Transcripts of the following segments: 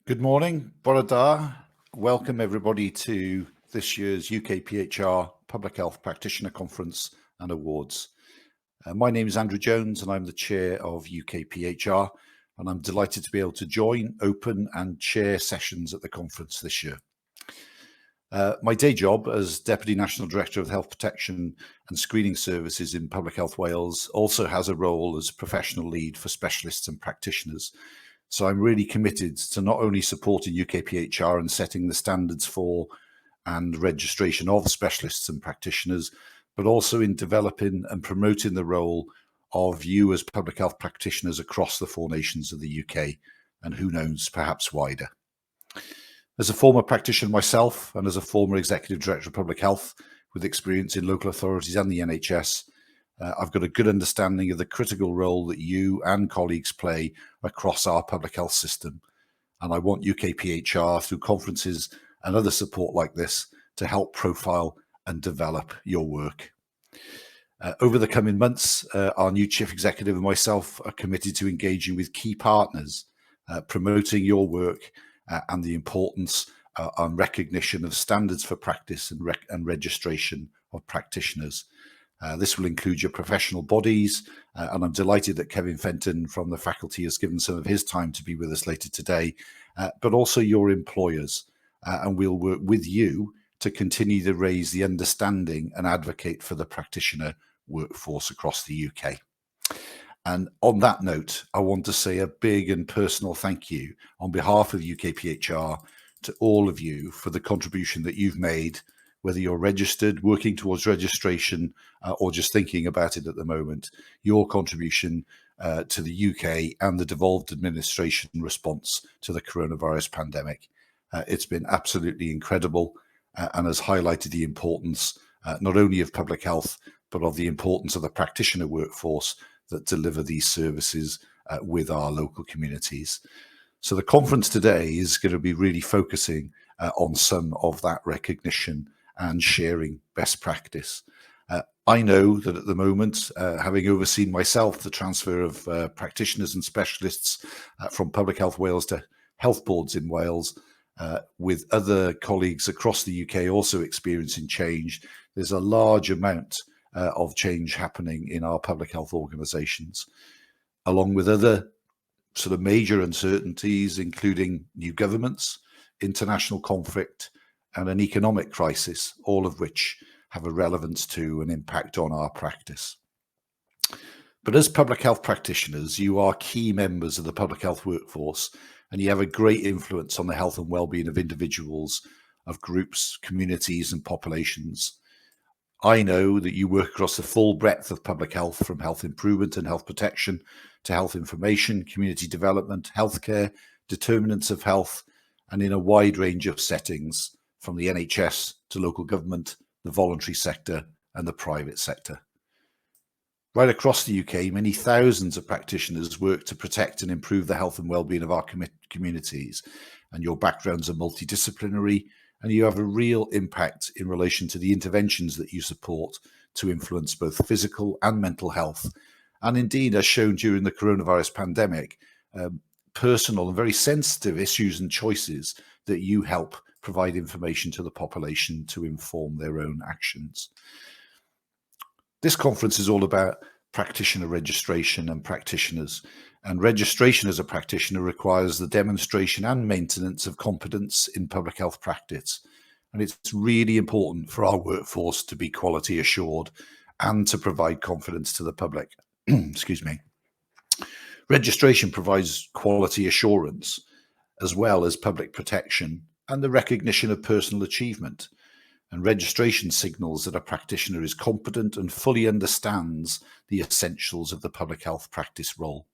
Good morning, Borodar. Welcome everybody to this year's UKPHR Public Health Practitioner Conference and Awards. My name is Andrew Jones and I'm the chair of UKPHR, and I'm delighted to be able to join, open and chair sessions at the conference this year. My day job as Deputy National Director of Health Protection and Screening Services in Public Health Wales also has a role as professional lead for specialists and practitioners. So I'm really committed to not only supporting UKPHR and setting the standards for and registration of specialists and practitioners, but also in developing and promoting the role of you as public health practitioners across the 4 nations of the UK, and who knows, perhaps wider. As a former practitioner myself, and as a former Executive Director of Public Health with experience in local authorities and the NHS, I've got a good understanding of the critical role that you and colleagues play across our public health system. And I want UKPHR, through conferences and other support like this, to help profile and develop your work. Over the coming months, our new Chief Executive and myself are committed to engaging with key partners, promoting your work and the importance and recognition of standards for practice and registration of practitioners. This will include your professional bodies, and I'm delighted that Kevin Fenton from the faculty has given some of his time to be with us later today, but also your employers, and we'll work with you to continue to raise the understanding and advocate for the practitioner workforce across the UK. And on that note, I want to say a big and personal thank you on behalf of UKPHR to all of you for the contribution that you've made, whether you're registered, working towards registration, or just thinking about it at the moment. Your contribution to the UK and the devolved administration response to the coronavirus pandemic. It's been absolutely incredible and has highlighted the importance not only of public health, but of the importance of the practitioner workforce that deliver these services with our local communities. So the conference today is going to be really focusing on some of that recognition and sharing best practice. I know that at the moment, having overseen myself the transfer of practitioners and specialists from Public Health Wales to health boards in Wales, with other colleagues across the UK also experiencing change, there's a large amount of change happening in our public health organisations, along with other sort of major uncertainties, including new governments, international conflict, and an economic crisis, all of which have a relevance to and impact on our practice. But as public health practitioners, you are key members of the public health workforce, and you have a great influence on the health and well-being of individuals, of groups, communities, and populations. I know that you work across the full breadth of public health, from health improvement and health protection to health information, community development, healthcare, determinants of health, and in a wide range of settings, from the NHS to local government, the voluntary sector and the private sector. Right across the UK, many thousands of practitioners work to protect and improve the health and well-being of our communities, and your backgrounds are multidisciplinary, and you have a real impact in relation to the interventions that you support to influence both physical and mental health, and indeed, as shown during the coronavirus pandemic, personal and very sensitive issues and choices that you help provide information to the population to inform their own actions. This conference is all about practitioner registration and practitioners, and registration as a practitioner requires the demonstration and maintenance of competence in public health practice, and it's really important for our workforce to be quality assured and to provide confidence to the public. Excuse me. Registration provides quality assurance as well as public protection and the recognition of personal achievement. And registration signals that a practitioner is competent and fully understands the essentials of the public health practice role.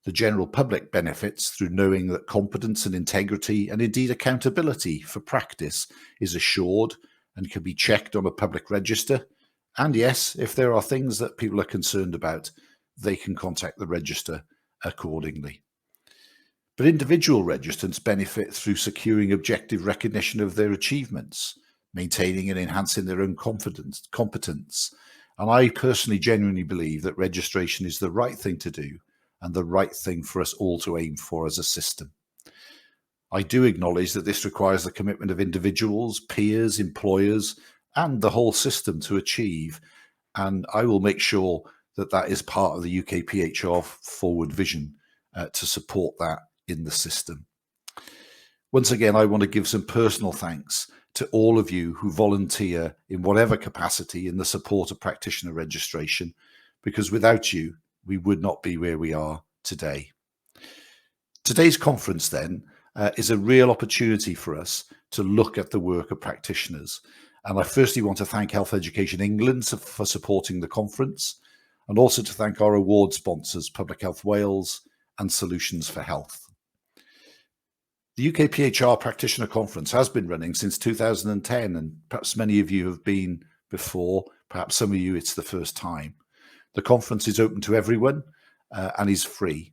The general public benefits through knowing that competence and integrity and indeed accountability for practice is assured and can be checked on a public register. And yes, if there are things that people are concerned about, they can contact the register accordingly. But individual registrants benefit through securing objective recognition of their achievements, maintaining and enhancing their own competence. And I personally genuinely believe that registration is the right thing to do and the right thing for us all to aim for as a system. I do acknowledge that this requires the commitment of individuals, peers, employers, and the whole system to achieve. And I will make sure that that is part of the UKPHR forward vision to support that in the system. Once again, I want to give some personal thanks to all of you who volunteer in whatever capacity in the support of practitioner registration, because without you, we would not be where we are today. Today's conference then is a real opportunity for us to look at the work of practitioners. And I firstly want to thank Health Education England for supporting the conference, and also to thank our award sponsors, Public Health Wales and Solutions for Health. The UKPHR Practitioner Conference has been running since 2010, and perhaps many of you have been before, perhaps some of you it's the first time. The conference is open to everyone and is free.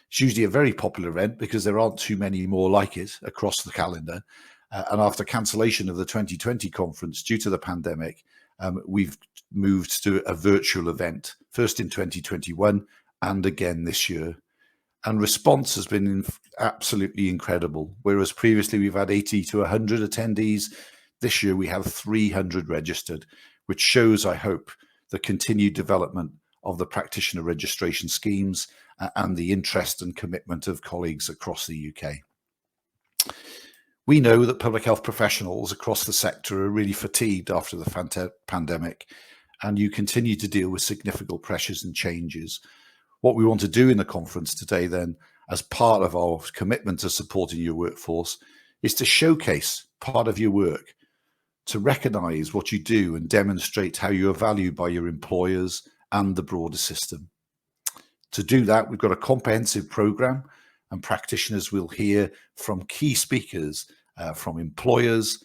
It's usually a very popular event because there aren't too many more like it across the calendar. And after cancellation of the 2020 conference due to the pandemic, we've moved to a virtual event, first in 2021 and again this year. And response has been absolutely incredible. Whereas previously we've had 80 to 100 attendees, this year we have 300 registered, which shows, I hope, the continued development of the practitioner registration schemes and the interest and commitment of colleagues across the UK. We know that public health professionals across the sector are really fatigued after the pandemic, and you continue to deal with significant pressures and changes. What we want to do in the conference today then, as part of our commitment to supporting your workforce, is to showcase part of your work, to recognise what you do and demonstrate how you are valued by your employers and the broader system. To do that, we've got a comprehensive programme, and practitioners will hear from key speakers, from employers,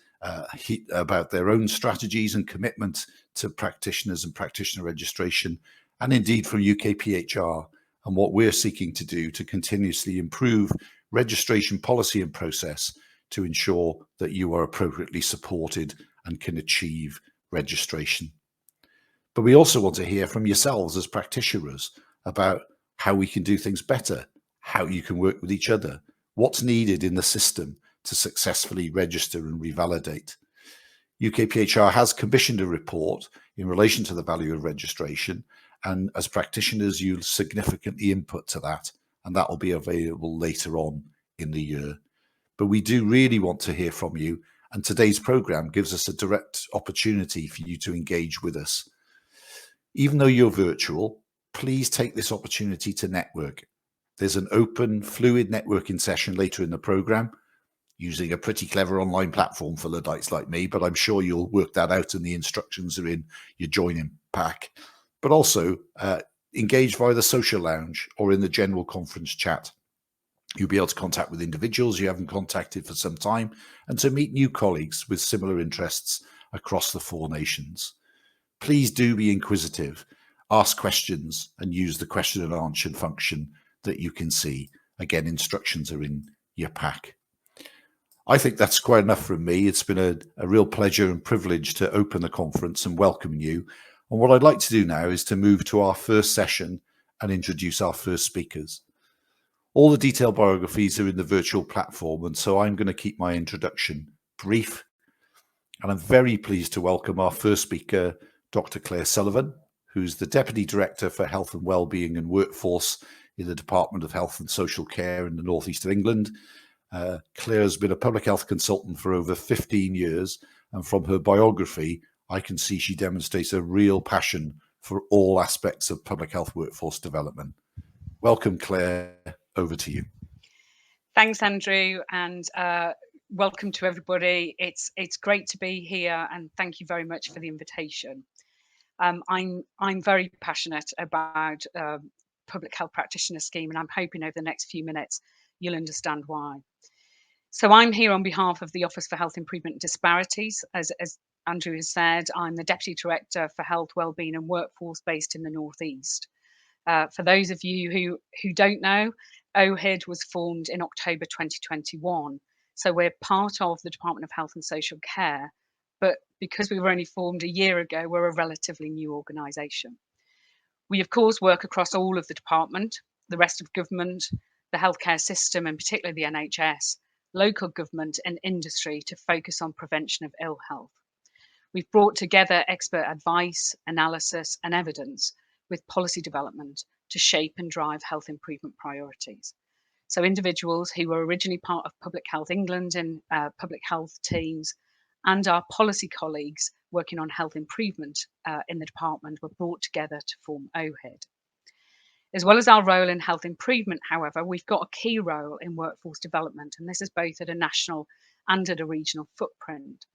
about their own strategies and commitment to practitioners and practitioner registration, and indeed from UKPHR and what we're seeking to do to continuously improve registration policy and process to ensure that you are appropriately supported and can achieve registration. But we also want to hear from yourselves as practitioners about how we can do things better, how you can work with each other, what's needed in the system to successfully register and revalidate. UKPHR has commissioned a report in relation to the value of registration, and as practitioners you'll significantly input to that, and that will be available later on in the year. But we do really want to hear from you, and today's programme gives us a direct opportunity for you to engage with us. Even though you're virtual, please take this opportunity to network. There's an open, fluid networking session later in the programme, using a pretty clever online platform for Luddites like me, but I'm sure you'll work that out and the instructions are in your join-in pack. But also engage via the social lounge or in the general conference chat. You'll be able to contact with individuals you haven't contacted for some time and to meet new colleagues with similar interests across the 4 nations. Please do be inquisitive, ask questions and use the question and answer function that you can see. Again, instructions are in your pack. I think that's quite enough from me. It's been a real pleasure and privilege to open the conference and welcome you. And what I'd like to do now is to move to our first session and introduce our first speakers. All the detailed biographies are in the virtual platform, and so I'm going to keep my introduction brief. And I'm very pleased to welcome our first speaker, Dr. Claire Sullivan, who's the Deputy Director for Health and Wellbeing and Workforce in the Department of Health and Social Care in the North East of England. Claire has been a public health consultant for over 15 years, and from her biography, I can see she demonstrates a real passion for all aspects of public health workforce development. Welcome, Claire. Over to you. Thanks, Andrew, and welcome to everybody. It's great to be here, and thank you very much for the invitation. I'm very passionate about public health practitioner scheme, and I'm hoping over the next few minutes you'll understand why. So I'm here on behalf of the Office for Health Improvement and Disparities. As Andrew has said, I'm the Deputy Director for Health, Wellbeing and Workforce based in the North East. For those of you who don't know, OHID was formed in October 2021. So we're part of the Department of Health and Social Care, but because we were only formed a year ago, we're a relatively new organisation. We, of course, work across all of the department, the rest of government, the healthcare system, and particularly the NHS, local government and industry to focus on prevention of ill health. We've brought together expert advice, analysis and evidence with policy development to shape and drive health improvement priorities. So individuals who were originally part of Public Health England and public health teams and our policy colleagues working on health improvement in the department were brought together to form OHID. As well as our role in health improvement, however, we've got a key role in workforce development, and this is both at a national and at a regional footprint.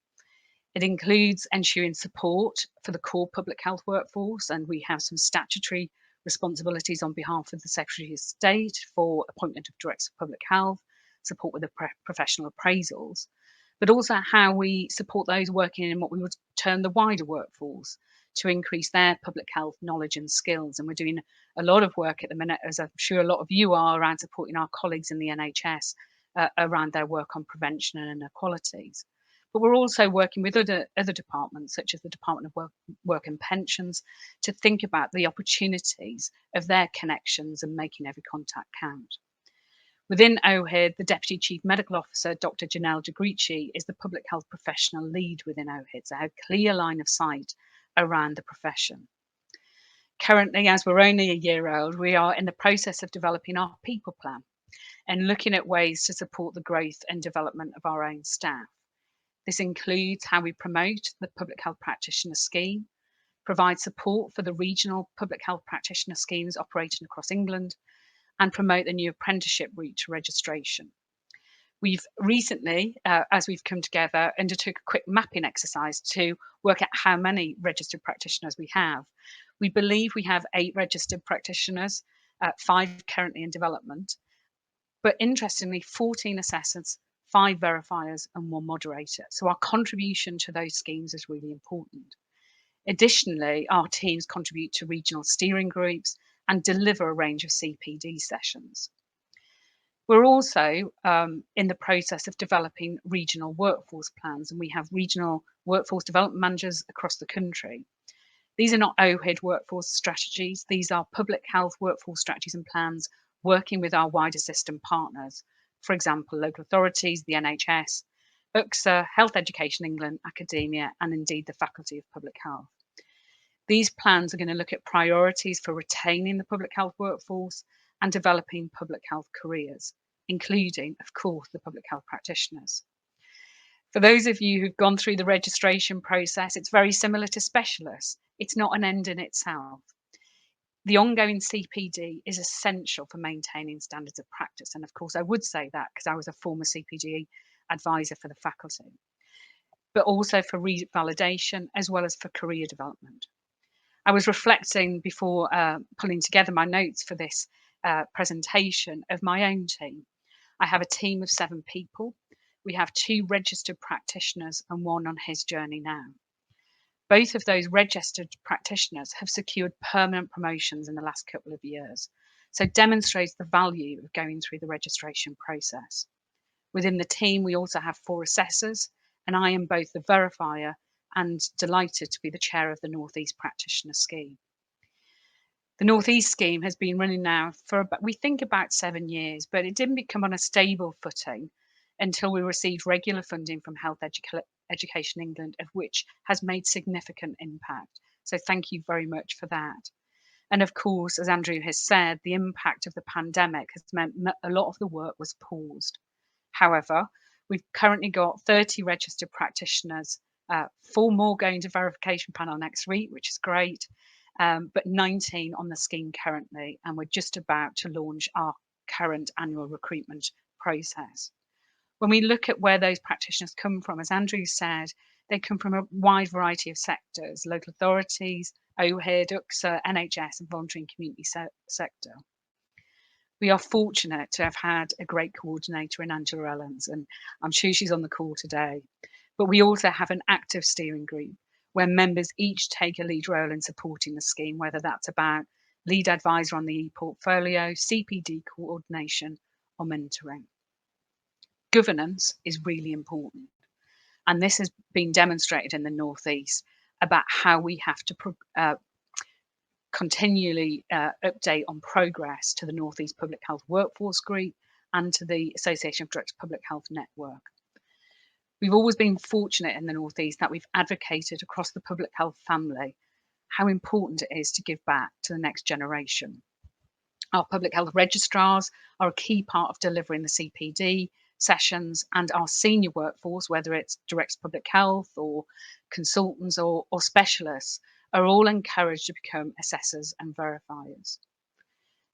It includes ensuring support for the core public health workforce, and we have some statutory responsibilities on behalf of the Secretary of State for appointment of Directors of Public Health, support with the professional appraisals, but also how we support those working in what we would term the wider workforce to increase their public health knowledge and skills. And we're doing a lot of work at the minute, as I'm sure a lot of you are, around supporting our colleagues in the NHS around their work on prevention and inequalities. But we're also working with other departments, such as the Department of Work and Pensions, to think about the opportunities of their connections and making every contact count. Within OHID, the Deputy Chief Medical Officer, Dr. Janelle de Gricci, is the public health professional lead within OHID, so a clear line of sight around the profession. Currently, as we're only a year old, we are in the process of developing our people plan and looking at ways to support the growth and development of our own staff. This includes how we promote the Public Health Practitioner Scheme, provide support for the regional public health practitioner schemes operating across England, and promote the new apprenticeship route to registration. We've recently, as we've come together, undertook a quick mapping exercise to work out how many registered practitioners we have. We believe we have 8 registered practitioners, 5 currently in development, but interestingly, 14 assessors, 5 verifiers and 1 moderator. So our contribution to those schemes is really important. Additionally, our teams contribute to regional steering groups and deliver a range of CPD sessions. We're also in the process of developing regional workforce plans, and we have regional workforce development managers across the country. These are not OHID workforce strategies. These are public health workforce strategies and plans working with our wider system partners. For example, local authorities, the NHS, UKSA, Health Education England, academia, and indeed the Faculty of Public Health. These plans are going to look at priorities for retaining the public health workforce and developing public health careers, including, of course, the public health practitioners. For those of you who've gone through the registration process, it's very similar to specialists. It's not an end in itself. The ongoing CPD is essential for maintaining standards of practice. And of course, I would say that because I was a former CPD advisor for the faculty, but also for revalidation as well as for career development. I was reflecting before pulling together my notes for this presentation of my own team. I have a team of 7 people. We have 2 registered practitioners and 1 on his journey now. Both of those registered practitioners have secured permanent promotions in the last couple of years, so demonstrates the value of going through the registration process. Within the team, we also have 4 assessors, and I am both the verifier and delighted to be the chair of the North East Practitioner Scheme. The North East scheme has been running now for about 7 years, but it didn't become on a stable footing until we received regular funding from Health Education England, of which has made significant impact. So thank you very much for that. And of course, as Andrew has said, the impact of the pandemic has meant a lot of the work was paused. However, we've currently got 30 registered practitioners, 4 more going to verification panel next week, which is great, but 19 on the scheme currently, and we're just about to launch our current annual recruitment process. When we look at where those practitioners come from, as Andrew said, they come from a wide variety of sectors: local authorities, OHID, UKSA, NHS, and voluntary and community sector. We are fortunate to have had a great coordinator in Angela Ellens, and I'm sure she's on the call today. But we also have an active steering group where members each take a lead role in supporting the scheme, whether that's about lead advisor on the e-portfolio, CPD coordination, or mentoring. Governance is really important, and this has been demonstrated in the North East about how we have to continually update on progress to the North East Public Health Workforce Group and to the Association of Direct Public Health Network. We've always been fortunate in the North East that we've advocated across the public health family how important it is to give back to the next generation. Our public health registrars are a key part of delivering the CPD sessions, and our senior workforce, whether it's direct public health or consultants or specialists, are all encouraged to become assessors and verifiers.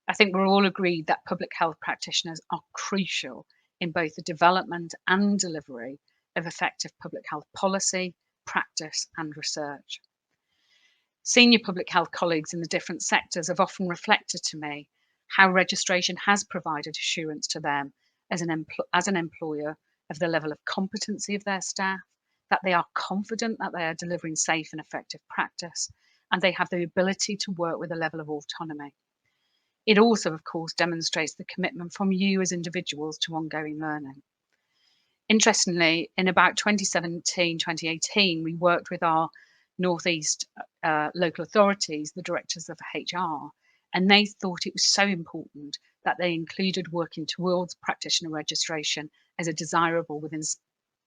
I think we're all agreed that public health practitioners are crucial in both the development and delivery of effective public health policy, practice, and research. Senior public health colleagues in the different sectors have often reflected to me how registration has provided assurance to them as an employer of the level of competency of their staff, that they are confident that they are delivering safe and effective practice, and they have the ability to work with a level of autonomy. It also, of course, demonstrates the commitment from you as individuals to ongoing learning. Interestingly, in about 2017, 2018, we worked with our North East local authorities, the directors of HR, and they thought it was so important that they included working towards practitioner registration as a desirable within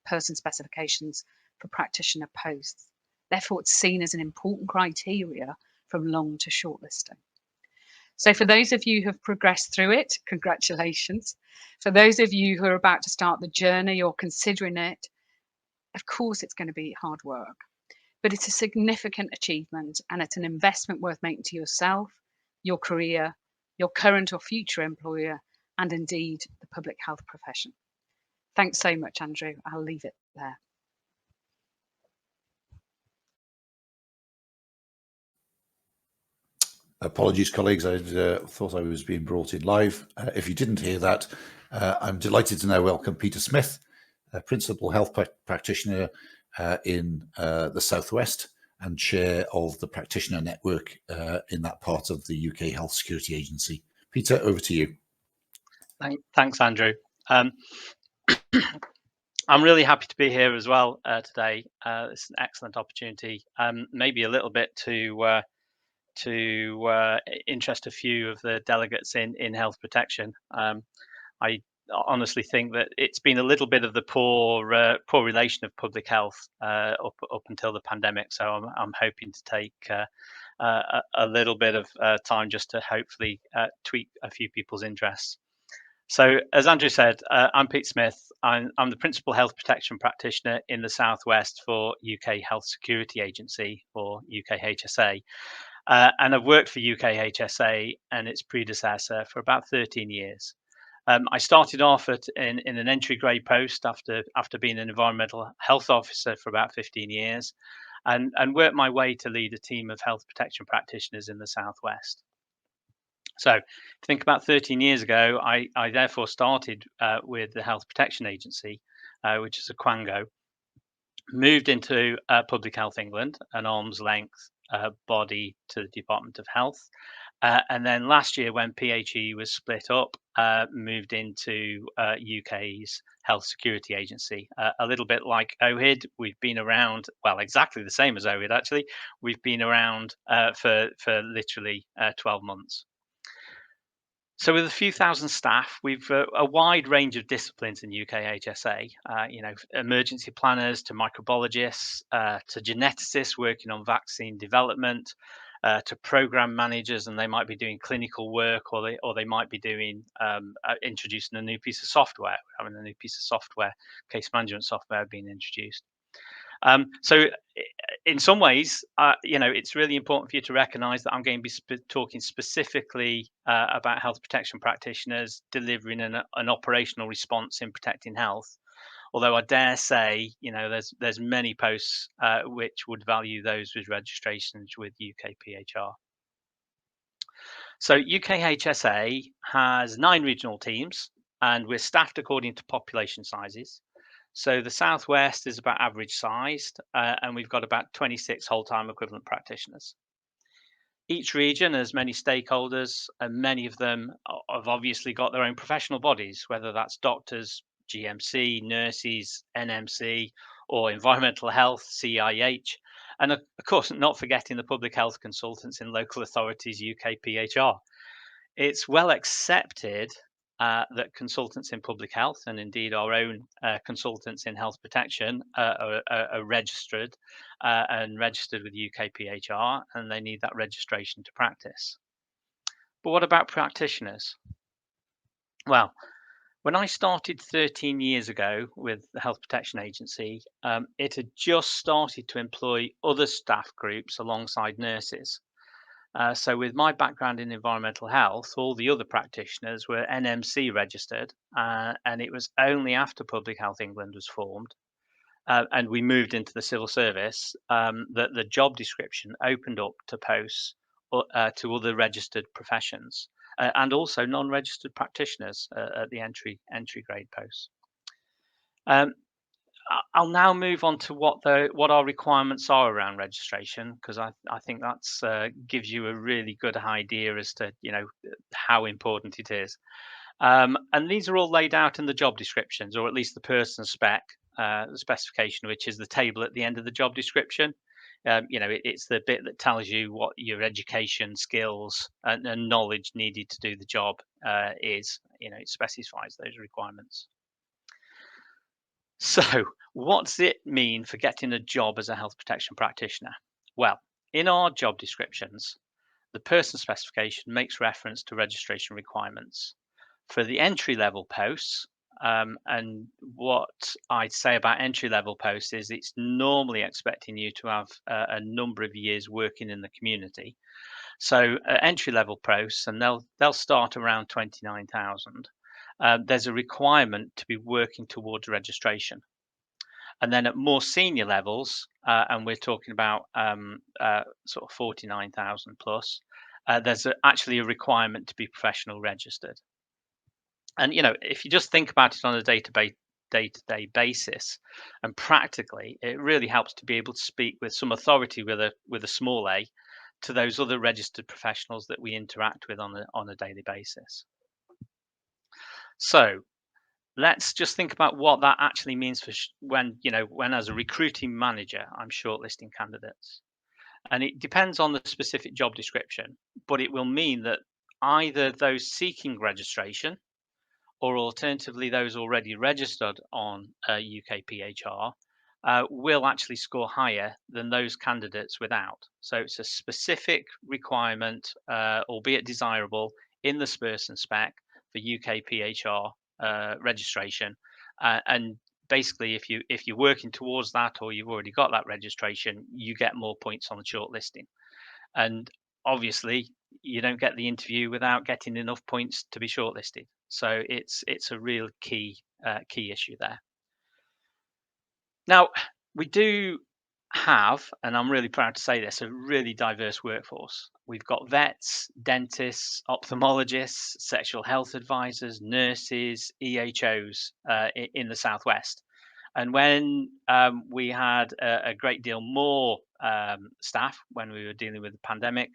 person specifications for practitioner posts. Therefore, it's seen as an important criteria from long to shortlisting. So for those of you who have progressed through it, congratulations. For those of you who are about to start the journey or considering it, of course it's going to be hard work, but it's a significant achievement and it's an investment worth making to yourself, your career, your current or future employer, and indeed the public health profession. Thanks so much, Andrew. I'll leave it there. Apologies, colleagues. I thought I was being brought in live. If you didn't hear that, I'm delighted to now welcome Peter Smith, Principal Health Practitioner in the Southwest and Chair of the Practitioner Network in that part of the UK Health Security Agency. Peter, over to you. Thanks, Andrew. I'm really happy to be here as well today. It's an excellent opportunity, maybe a little bit to interest a few of the delegates in health protection. I honestly think that it's been a little bit of the poor relation of public health up until the pandemic. So I'm hoping to take a little bit of time just to hopefully tweak a few people's interests. So, as Andrew said, I'm Pete Smith. I'm the Principal Health Protection Practitioner in the Southwest for UK Health Security Agency, or UKHSA. And I've worked for UKHSA and its predecessor for about 13 years. I started off in an entry grade post after being an environmental health officer for about 15 years and worked my way to lead a team of health protection practitioners in the Southwest. So think about 13 years ago, I therefore started with the Health Protection Agency, which is a Quango, moved into Public Health England, an arm's length body to the Department of Health. And then last year, when PHE was split up, moved into UK's Health Security Agency. A little bit like OHID, we've been around, well, exactly the same as OHID, actually. We've been around for literally 12 months. So with a few thousand staff, we've a wide range of disciplines in UKHSA, emergency planners to microbiologists, to geneticists working on vaccine development, to program managers, and they might be doing clinical work, or they might be doing introducing a new piece of software, having a new piece of software, case management software being introduced. So in some ways, it's really important for you to recognize that I'm going to be talking specifically about health protection practitioners delivering an operational response in protecting health. Although I dare say, there's many posts which would value those with registrations with UKPHR. So UKHSA has 9 regional teams, and we're staffed according to population sizes. So the Southwest is about average sized, and we've got about 26 whole-time equivalent practitioners. Each region has many stakeholders, and many of them have obviously got their own professional bodies, whether that's doctors, GMC, nurses, NMC, or environmental health, CIH, and of course, not forgetting the public health consultants in local authorities, UKPHR. It's well accepted that consultants in public health, and indeed our own consultants in health protection, are registered and registered with UKPHR, and they need that registration to practice. But what about practitioners? Well, when I started 13 years ago with the Health Protection Agency, it had just started to employ other staff groups alongside nurses. So with my background in environmental health, all the other practitioners were NMC registered, and it was only after Public Health England was formed and we moved into the civil service that the job description opened up to posts to other registered professions and also non-registered practitioners at the entry grade posts. I'll now move on to what our requirements are around registration, because I think that's gives you a really good idea as to how important it is. And these are all laid out in the job descriptions, or at least the person spec, the specification, which is the table at the end of the job description. It's the bit that tells you what your education, skills, and knowledge needed to do the job is. It specifies those requirements. So, what does it mean for getting a job as a health protection practitioner? Well, in our job descriptions, the person specification makes reference to registration requirements. For the entry level posts, and what I'd say about entry level posts is it's normally expecting you to have a number of years working in the community. So entry level posts, and they'll start around 29,000. There's a requirement to be working towards registration. And then at more senior levels, and we're talking about sort of 49,000 plus, there's actually a requirement to be professional registered. And if you just think about it on a day-to-day basis, and practically, it really helps to be able to speak with some authority with a small a to those other registered professionals that we interact with on a daily basis. So let's just think about what that actually means for when as a recruiting manager I'm shortlisting candidates. And it depends on the specific job description, but it will mean that either those seeking registration or alternatively those already registered on UKPHR will actually score higher than those candidates without. So it's a specific requirement, albeit desirable, in the person spec for UKPHR registration. And basically, if you're working towards that or you've already got that registration, you get more points on the shortlisting. And obviously, you don't get the interview without getting enough points to be shortlisted. So it's a real key issue there. Now, we do have, and I'm really proud to say this, a really diverse workforce. We've got vets, dentists, ophthalmologists, sexual health advisors, nurses, EHOs in the Southwest. And when we had a great deal more staff when we were dealing with the pandemic,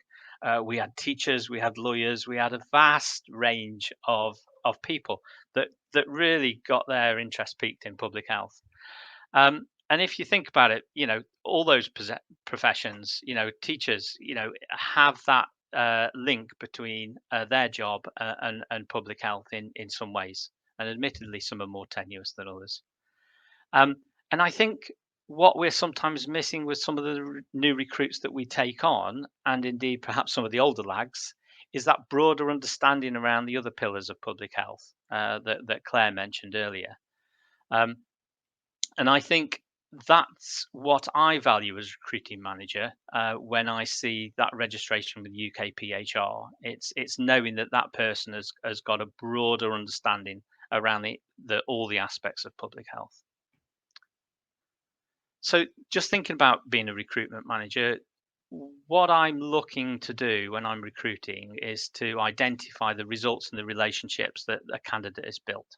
we had teachers, we had lawyers, we had a vast range of people that really got their interest piqued in public health. And if you think about it, all those professions, teachers, have that link between their job and public health in some ways. And admittedly, some are more tenuous than others. And I think what we're sometimes missing with some of the new recruits that we take on, and indeed perhaps some of the older lags, is that broader understanding around the other pillars of public health that Claire mentioned earlier. And I think that's what I value as recruiting manager when I see that registration with UKPHR. It's knowing that person has got a broader understanding around all the aspects of public health. So just thinking about being a recruitment manager, what I'm looking to do when I'm recruiting is to identify the results and the relationships that a candidate has built.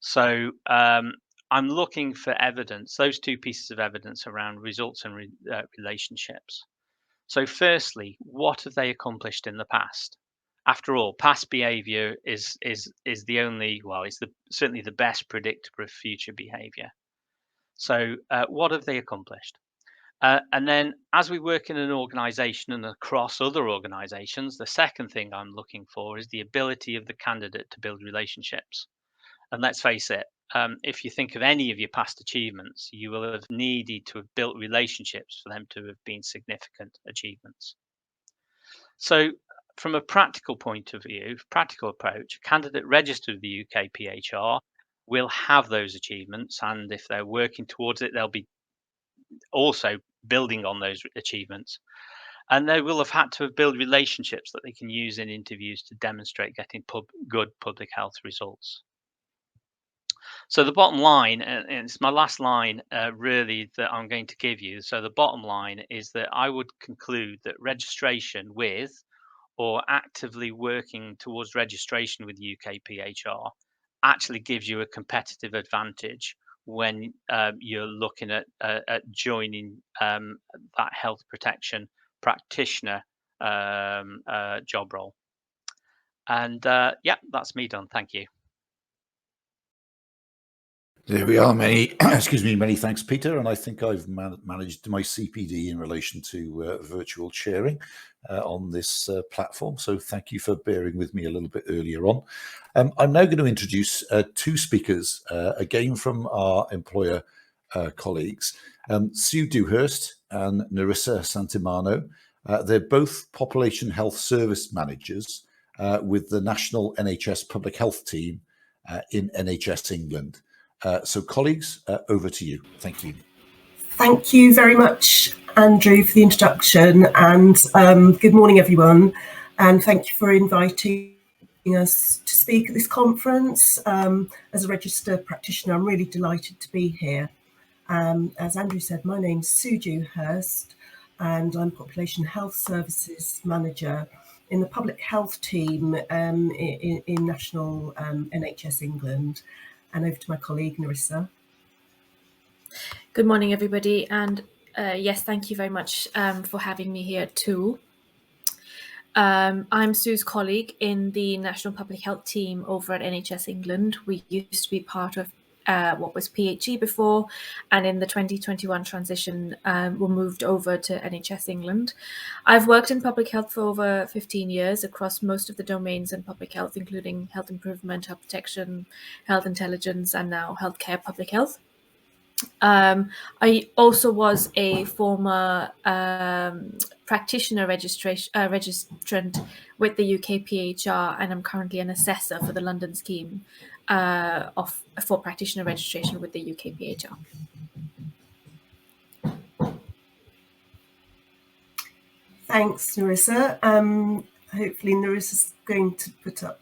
So I'm looking for evidence, those two pieces of evidence around results and relationships. So firstly, what have they accomplished in the past? After all, past behavior is the only, it's certainly the best predictor of future behavior. So what have they accomplished? And then as we work in an organisation and across other organisations, the second thing I'm looking for is the ability of the candidate to build relationships. And let's face it, if you think of any of your past achievements, you will have needed to have built relationships for them to have been significant achievements. So from a practical point of view, practical approach, a candidate registered with the UKPHR will have those achievements. And if they're working towards it, they'll be also building on those achievements. And they will have had to have built relationships that they can use in interviews to demonstrate getting good public health results. So the bottom line, and it's my last line really that I'm going to give you. So the bottom line is that I would conclude that registration with or actively working towards registration with UKPHR actually gives you a competitive advantage when you're looking at joining that health protection practitioner job role. And yeah, that's me done. Thank you. There we are. Many thanks, Peter. And I think I've managed my CPD in relation to virtual sharing on this platform. So thank you for bearing with me a little bit earlier on. I'm now going to introduce two speakers, again from our employer colleagues, Sue Dewhurst and Narissa Santimano. They're both population health service managers with the National NHS Public Health Team in NHS England. So colleagues, over to you. Thank you. Thank you very much, Andrew, for the introduction, and good morning, everyone. And thank you for inviting us to speak at this conference. As a registered practitioner, I'm really delighted to be here. As Andrew said, my name's Sue Dewhurst, and I'm Population Health Services Manager in the Public Health Team in National NHS England. And over to my colleague, Narissa. Good morning, everybody. And yes, thank you very much for having me here too. I'm Sue's colleague in the National Public Health Team over at NHS England. We used to be part of what was PHE before, and in the 2021 transition, we moved over to NHS England. I've worked in public health for over 15 years across most of the domains in public health, including health improvement, health protection, health intelligence, and now healthcare public health. I also was a former practitioner registrant with the UKPHR, and I'm currently an assessor for the London scheme for practitioner registration with the UKPHR. Thanks, Narissa. Hopefully Narissa's going to put up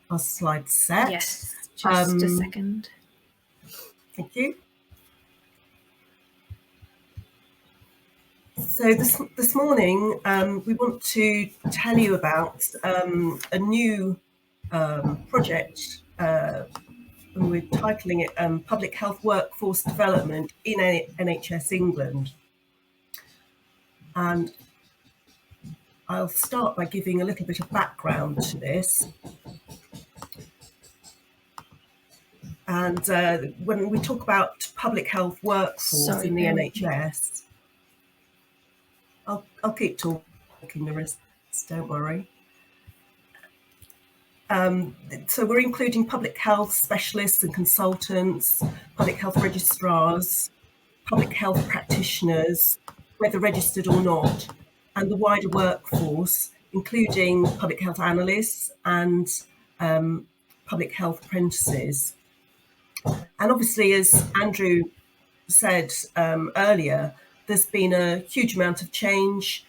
our slide set. Yes, just a second. Thank you. So this morning, we want to tell you about a new project, and we're titling it Public Health Workforce Development in NHS England. And I'll start by giving a little bit of background to this. And when we talk about public health workforce in the NHS, I'll keep talking, Narissa, don't worry. So we're including public health specialists and consultants, public health registrars, public health practitioners, whether registered or not, and the wider workforce, including public health analysts and public health apprentices. And obviously, as Andrew said earlier, there's been a huge amount of change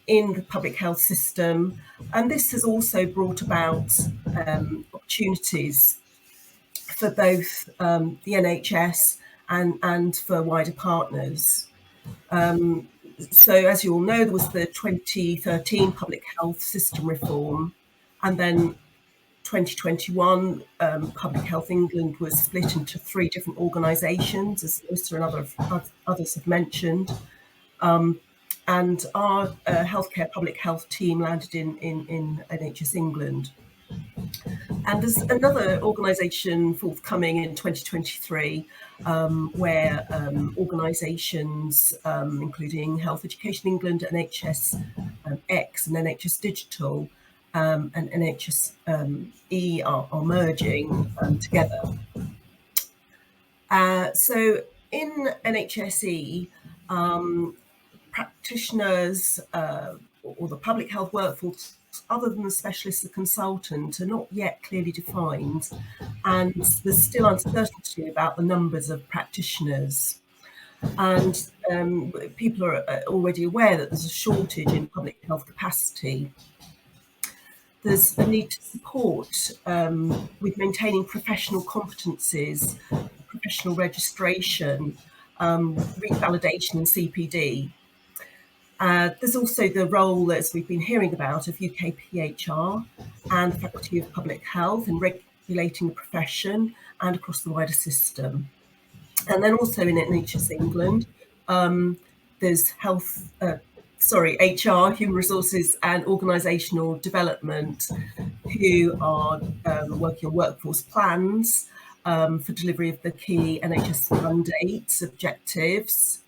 in the public health system, and this has also brought about opportunities for both the NHS and for wider partners. So as you all know, there was the 2013 public health system reform, and then 2021 Public Health England was split into 3 different organisations, as Lisa and others have mentioned. And our healthcare public health team landed in NHS England. And there's another organisation forthcoming in 2023 where organisations including Health Education England, NHS X and NHS Digital and NHS E are merging together. So in NHSE, practitioners or the public health workforce, other than the specialist and consultant, are not yet clearly defined, and there's still uncertainty about the numbers of practitioners. And people are already aware that there's a shortage in public health capacity. There's a need to support with maintaining professional competencies, professional registration, revalidation and CPD. There's also the role, as we've been hearing about, of UKPHR and the Faculty of Public Health in regulating the profession and across the wider system. And then also in NHS England, there's HR, Human Resources and Organisational Development, who are working on workforce plans for delivery of the key NHS mandates, objectives,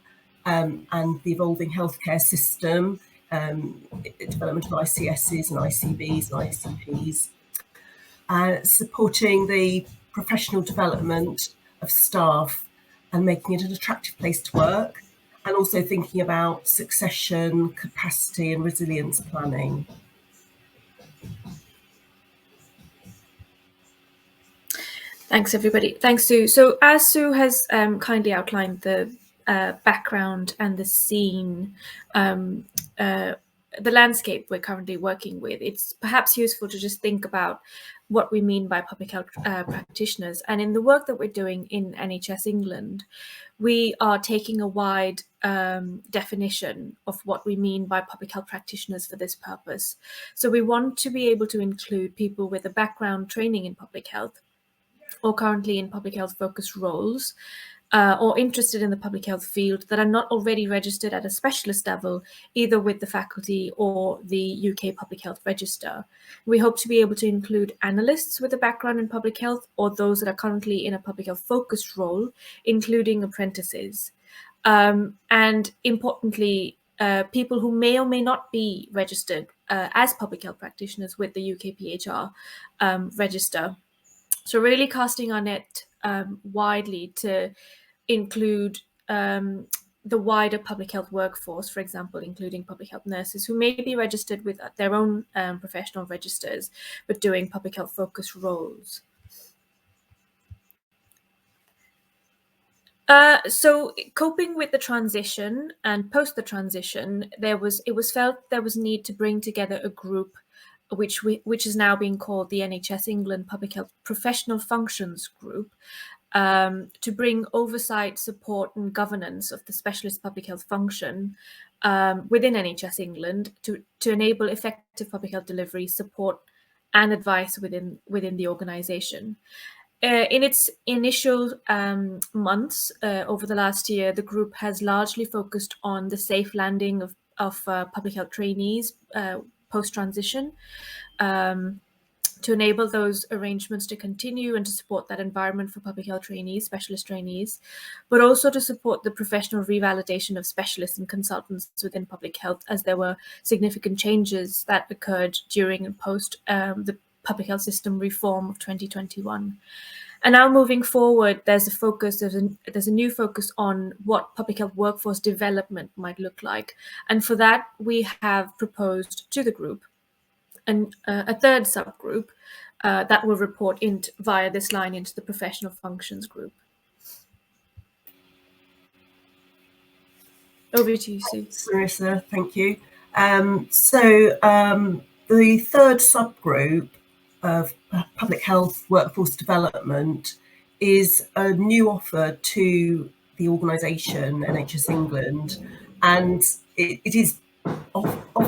and the evolving healthcare system, development of ICSs and ICBs and ICPs, supporting the professional development of staff and making it an attractive place to work, and also thinking about succession, capacity and resilience planning. Thanks, everybody. Thanks, Sue. So as Sue has kindly outlined the background and the scene, the landscape we're currently working with, it's perhaps useful to just think about what we mean by public health practitioners. And in the work that we're doing in NHS England, we are taking a wide definition of what we mean by public health practitioners for this purpose. So we want to be able to include people with a background training in public health, or currently in public health focused roles, or interested in the public health field that are not already registered at a specialist level, either with the faculty or the UK Public Health Register. We hope to be able to include analysts with a background in public health, or those that are currently in a public health focused role, including apprentices. And importantly, people who may or may not be registered as public health practitioners with the UKPHR Register. So really casting our net widely to include the wider public health workforce, for example, including public health nurses who may be registered with their own professional registers, but doing public health focused roles. So coping with the transition and post the transition, it was felt there was need to bring together a group which is now being called the NHS England Public Health Professional Functions Group, to bring oversight, support and governance of the specialist public health function within NHS England to enable effective public health delivery, support and advice within the organisation. In its initial months over the last year, the group has largely focused on the safe landing of public health trainees post-transition, to enable those arrangements to continue and to support that environment for public health trainees, specialist trainees, but also to support the professional revalidation of specialists and consultants within public health, as there were significant changes that occurred during and post the public health system reform of 2021. And now moving forward, there's a new focus on what public health workforce development might look like. And for that, we have proposed to the group a third subgroup that will report via this line into the professional functions group. Over to you, Sue. Marissa, thank you. The third subgroup of public health workforce development is a new offer to the organisation NHS England, and it is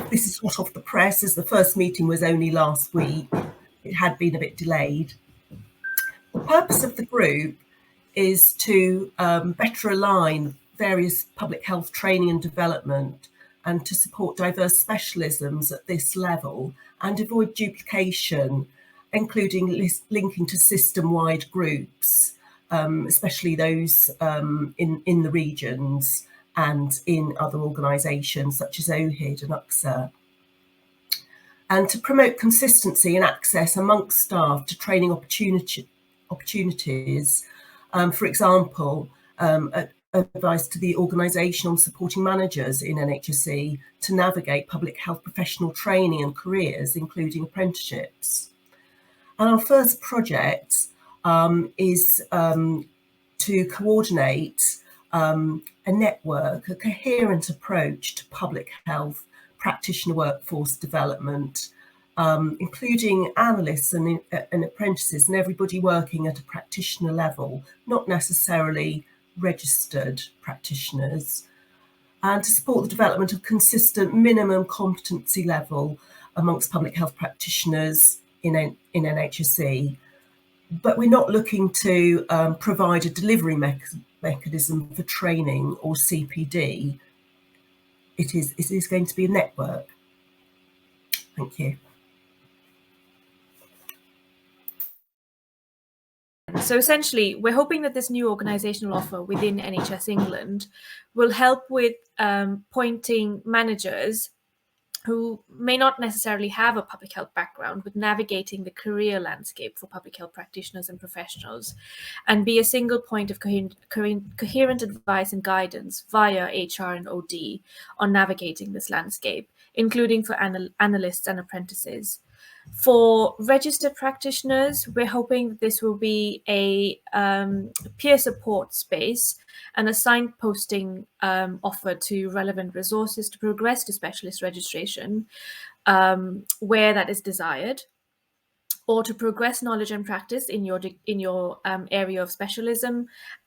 this is hot off the press, as the first meeting was only last week. It had been a bit delayed. The purpose of the group is to better align various public health training and development, and to support diverse specialisms at this level and avoid duplication including linking to system-wide groups, especially those in the regions and in other organisations such as OHID and UKSA. And to promote consistency and access amongst staff to training opportunities, for example, advice to the organisation on supporting managers in NHSE to navigate public health professional training and careers, including apprenticeships. And our first project is to coordinate a network, a coherent approach to public health practitioner workforce development, including analysts and apprentices and everybody working at a practitioner level, not necessarily registered practitioners, and to support the development of consistent minimum competency level amongst public health practitioners in NHSE. But we're not looking to provide a delivery mechanism for training or CPD. It is going to be a network. Thank you. So essentially, we're hoping that this new organisational offer within NHS England will help with pointing managers who may not necessarily have a public health background with navigating the career landscape for public health practitioners and professionals, and be a single point of coherent advice and guidance via HR and OD on navigating this landscape, including for analysts and apprentices. For registered practitioners, we're hoping that this will be a peer support space and a signposting offer to relevant resources to progress to specialist registration where that is desired, or to progress knowledge and practice in your area of specialism,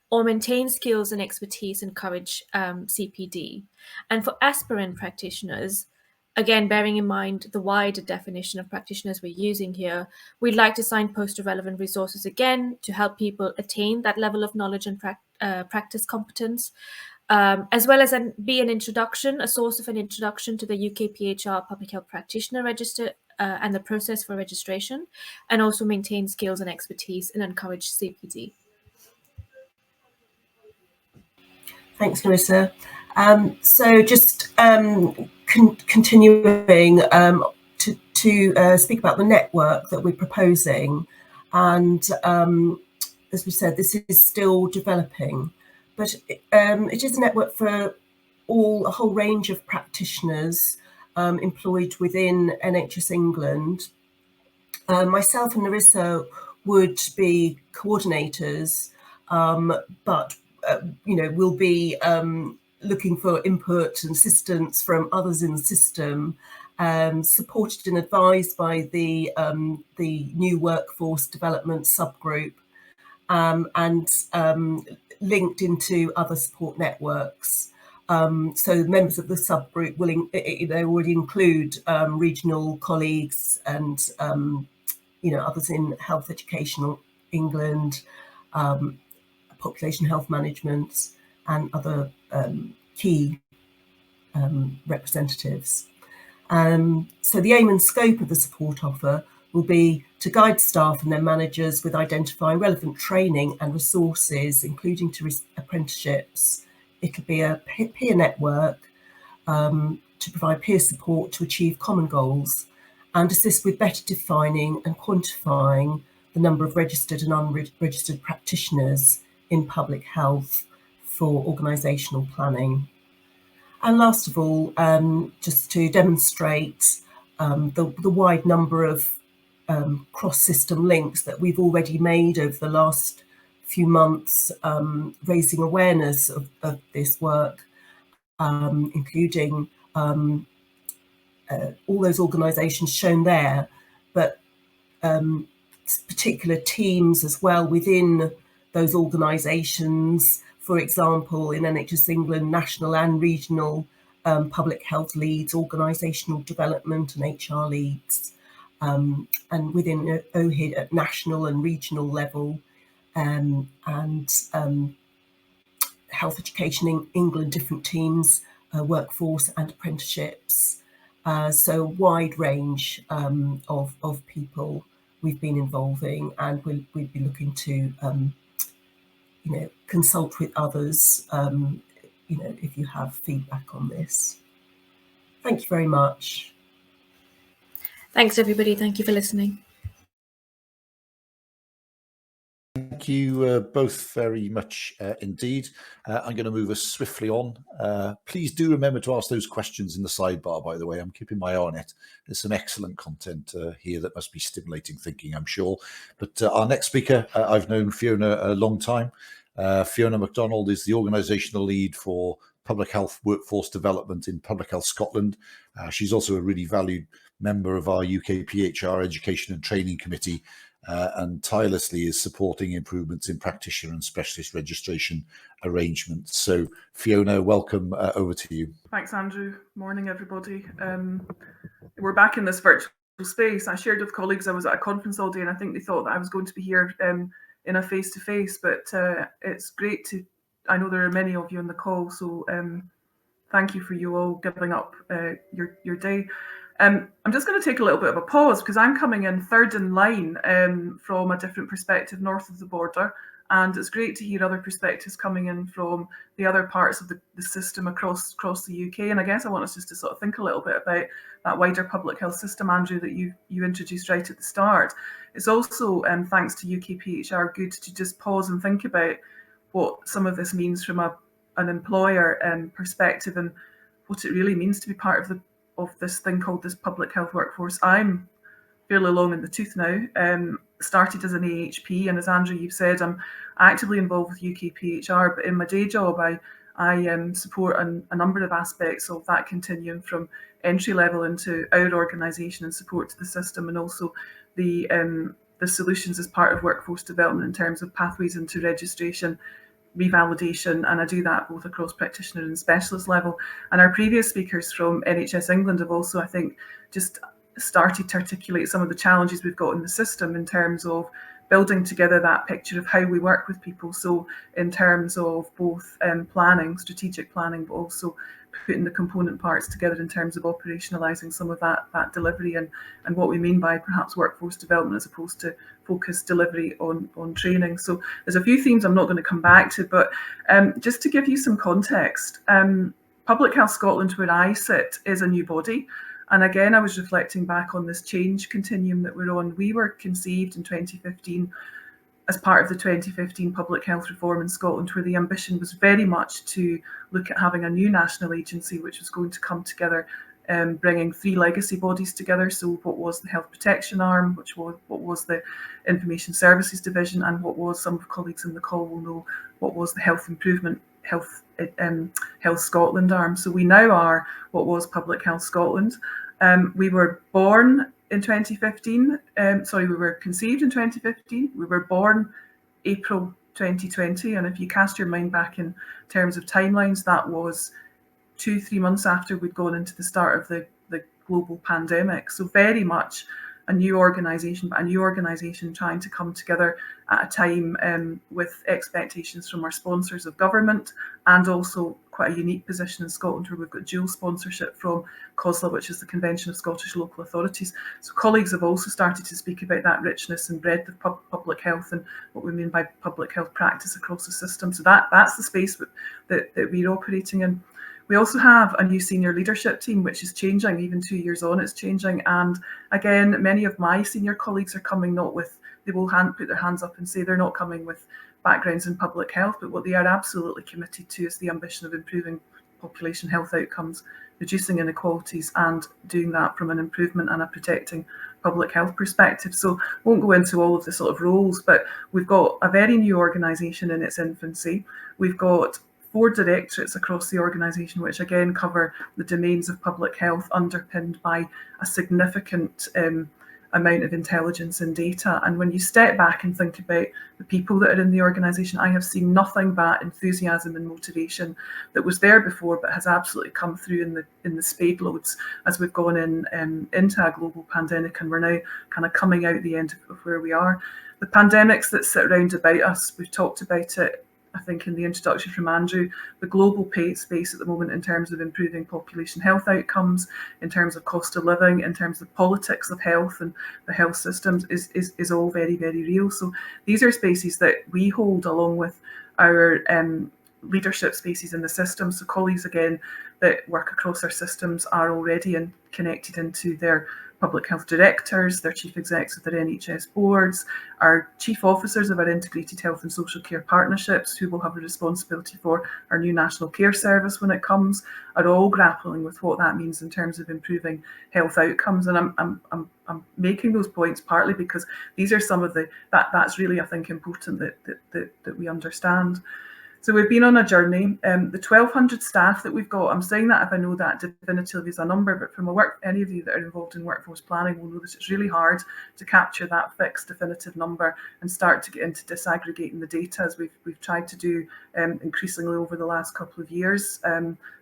or maintain skills and expertise, encourage CPD. And for aspirant practitioners, again, bearing in mind the wider definition of practitioners we're using here, we'd like to signpost to relevant resources again to help people attain that level of knowledge and practice competence, as well as be an introduction, a source of an introduction to the UKPHR Public Health Practitioner Register and the process for registration, and also maintain skills and expertise and encourage CPD. Thanks, Larissa. So just continuing to speak about the network that we're proposing. And as we said, this is still developing, but it is a network for a whole range of practitioners employed within NHS England. Myself and Larissa would be coordinators, but we'll be looking for input and assistance from others in the system, supported and advised by the new workforce development subgroup, and linked into other support networks. So members of the subgroup would include regional colleagues and others in Health Education England, population health management, and other key representatives. So the aim and scope of the support offer will be to guide staff and their managers with identifying relevant training and resources, including to apprenticeships. It'll be a peer network to provide peer support to achieve common goals and assist with better defining and quantifying the number of registered and unregistered practitioners in public health for organisational planning. And last of all, just to demonstrate the wide number of cross-system links that we've already made over the last few months, raising awareness of this work, including all those organisations shown there, but particular teams as well within those organisations. For example, in NHS England, national and regional public health leads, organisational development and HR leads, and within OHID at national and regional level, and Health Education in England, different teams, workforce and apprenticeships. So a wide range of people we've been involving, and we'd be looking to consult with others, if you have feedback on this. Thank you very much. Thanks, everybody. Thank you for listening. Thank you both very much indeed. I'm going to move us swiftly on. Please do remember to ask those questions in the sidebar, by the way. I'm keeping my eye on it. There's some excellent content here that must be stimulating thinking, I'm sure. But our next speaker, I've known Fiona a long time. Fiona MacDonald is the organisational lead for public health workforce development in Public Health Scotland. She's also a really valued member of our UKPHR Education and Training Committee, and tirelessly is supporting improvements in practitioner and specialist registration arrangements. So Fiona, welcome, over to you. Thanks, Andrew. Morning, everybody. We're back in this virtual space. I shared with colleagues I was at a conference all day, and I think they thought that I was going to be here in a face-to-face, but it's great to, I know there are many of you on the call, so thank you for you all giving up your day. I'm just going to take a little bit of a pause because I'm coming in third in line from a different perspective north of the border, and it's great to hear other perspectives coming in from the other parts of the system across the UK. And I guess I want us just to sort of think a little bit about that wider public health system, Andrew, that you introduced right at the start. It's also, thanks to UKPHR, good to just pause and think about what some of this means from an employer perspective and what it really means to be part of this thing called this public health workforce. I'm fairly long in the tooth now. Started as an AHP, and as Andrew, you've said, I'm actively involved with UKPHR, but in my day job, I support a number of aspects of that continuum, from entry level into our organisation and support to the system, and also the solutions as part of workforce development in terms of pathways into registration, revalidation, and I do that both across practitioner and specialist level. And our previous speakers from NHS England have also, I think, just started to articulate some of the challenges we've got in the system in terms of building together that picture of how we work with people. So in terms of both planning, strategic planning, but also putting the component parts together in terms of operationalising some of that delivery and what we mean by perhaps workforce development as opposed to focused delivery on training. So there's a few themes I'm not going to come back to, but just to give you some context, Public Health Scotland, where I sit, is a new body. And again, I was reflecting back on this change continuum that we're on. We were conceived in 2015 as part of the 2015 public health reform in Scotland, where the ambition was very much to look at having a new national agency, which was going to come together, bringing three legacy bodies together. So what was the health protection arm, what was the information services division, and what was, some of colleagues in the call will know, what was the health improvement, Health Scotland arm. So we now are what was Public Health Scotland. We were born in 2015. We were conceived in 2015. We were born April 2020. And if you cast your mind back in terms of timelines, that was 2-3 months after we'd gone into the start of the global pandemic. So very much a new organisation, but a new organisation trying to come together at a time with expectations from our sponsors of government, and also quite a unique position in Scotland where we've got dual sponsorship from COSLA, which is the Convention of Scottish Local Authorities. So colleagues have also started to speak about that richness and breadth of public health and what we mean by public health practice across the system. So that's the space that we're operating in. We also have a new senior leadership team, which is changing. Even 2 years on, it's changing. And again, many of my senior colleagues are coming they will put their hands up and say they're not coming with backgrounds in public health, but what they are absolutely committed to is the ambition of improving population health outcomes, reducing inequalities, and doing that from an improvement and a protecting public health perspective. So won't go into all of the sort of roles, but we've got a very new organisation in its infancy. We've got 4 directorates across the organisation, which again cover the domains of public health, underpinned by a significant amount of intelligence and data. And when you step back and think about the people that are in the organisation, I have seen nothing but enthusiasm and motivation that was there before, but has absolutely come through in the spade loads as we've gone into a global pandemic, and we're now kind of coming out the end of where we are. The pandemics that sit around about us, we've talked about it, I think in the introduction from Andrew, the global space at the moment in terms of improving population health outcomes, in terms of cost of living, in terms of politics of health and the health systems is all very, very real. So these are spaces that we hold along with our leadership spaces in the system. So colleagues, again, that work across our systems are already connected into their public health directors, their chief execs of their NHS boards, our chief officers of our integrated health and social care partnerships, who will have a responsibility for our new national care service when it comes, are all grappling with what that means in terms of improving health outcomes. And I'm making those points partly because these are some of that's really, I think, important that we understand. So we've been on a journey. The 1,200 staff that we've got, I'm saying that if I know that definitively is a number, but from any of you that are involved in workforce planning will know that it's really hard to capture that fixed definitive number and start to get into disaggregating the data, as we've tried to do increasingly over the last couple of years.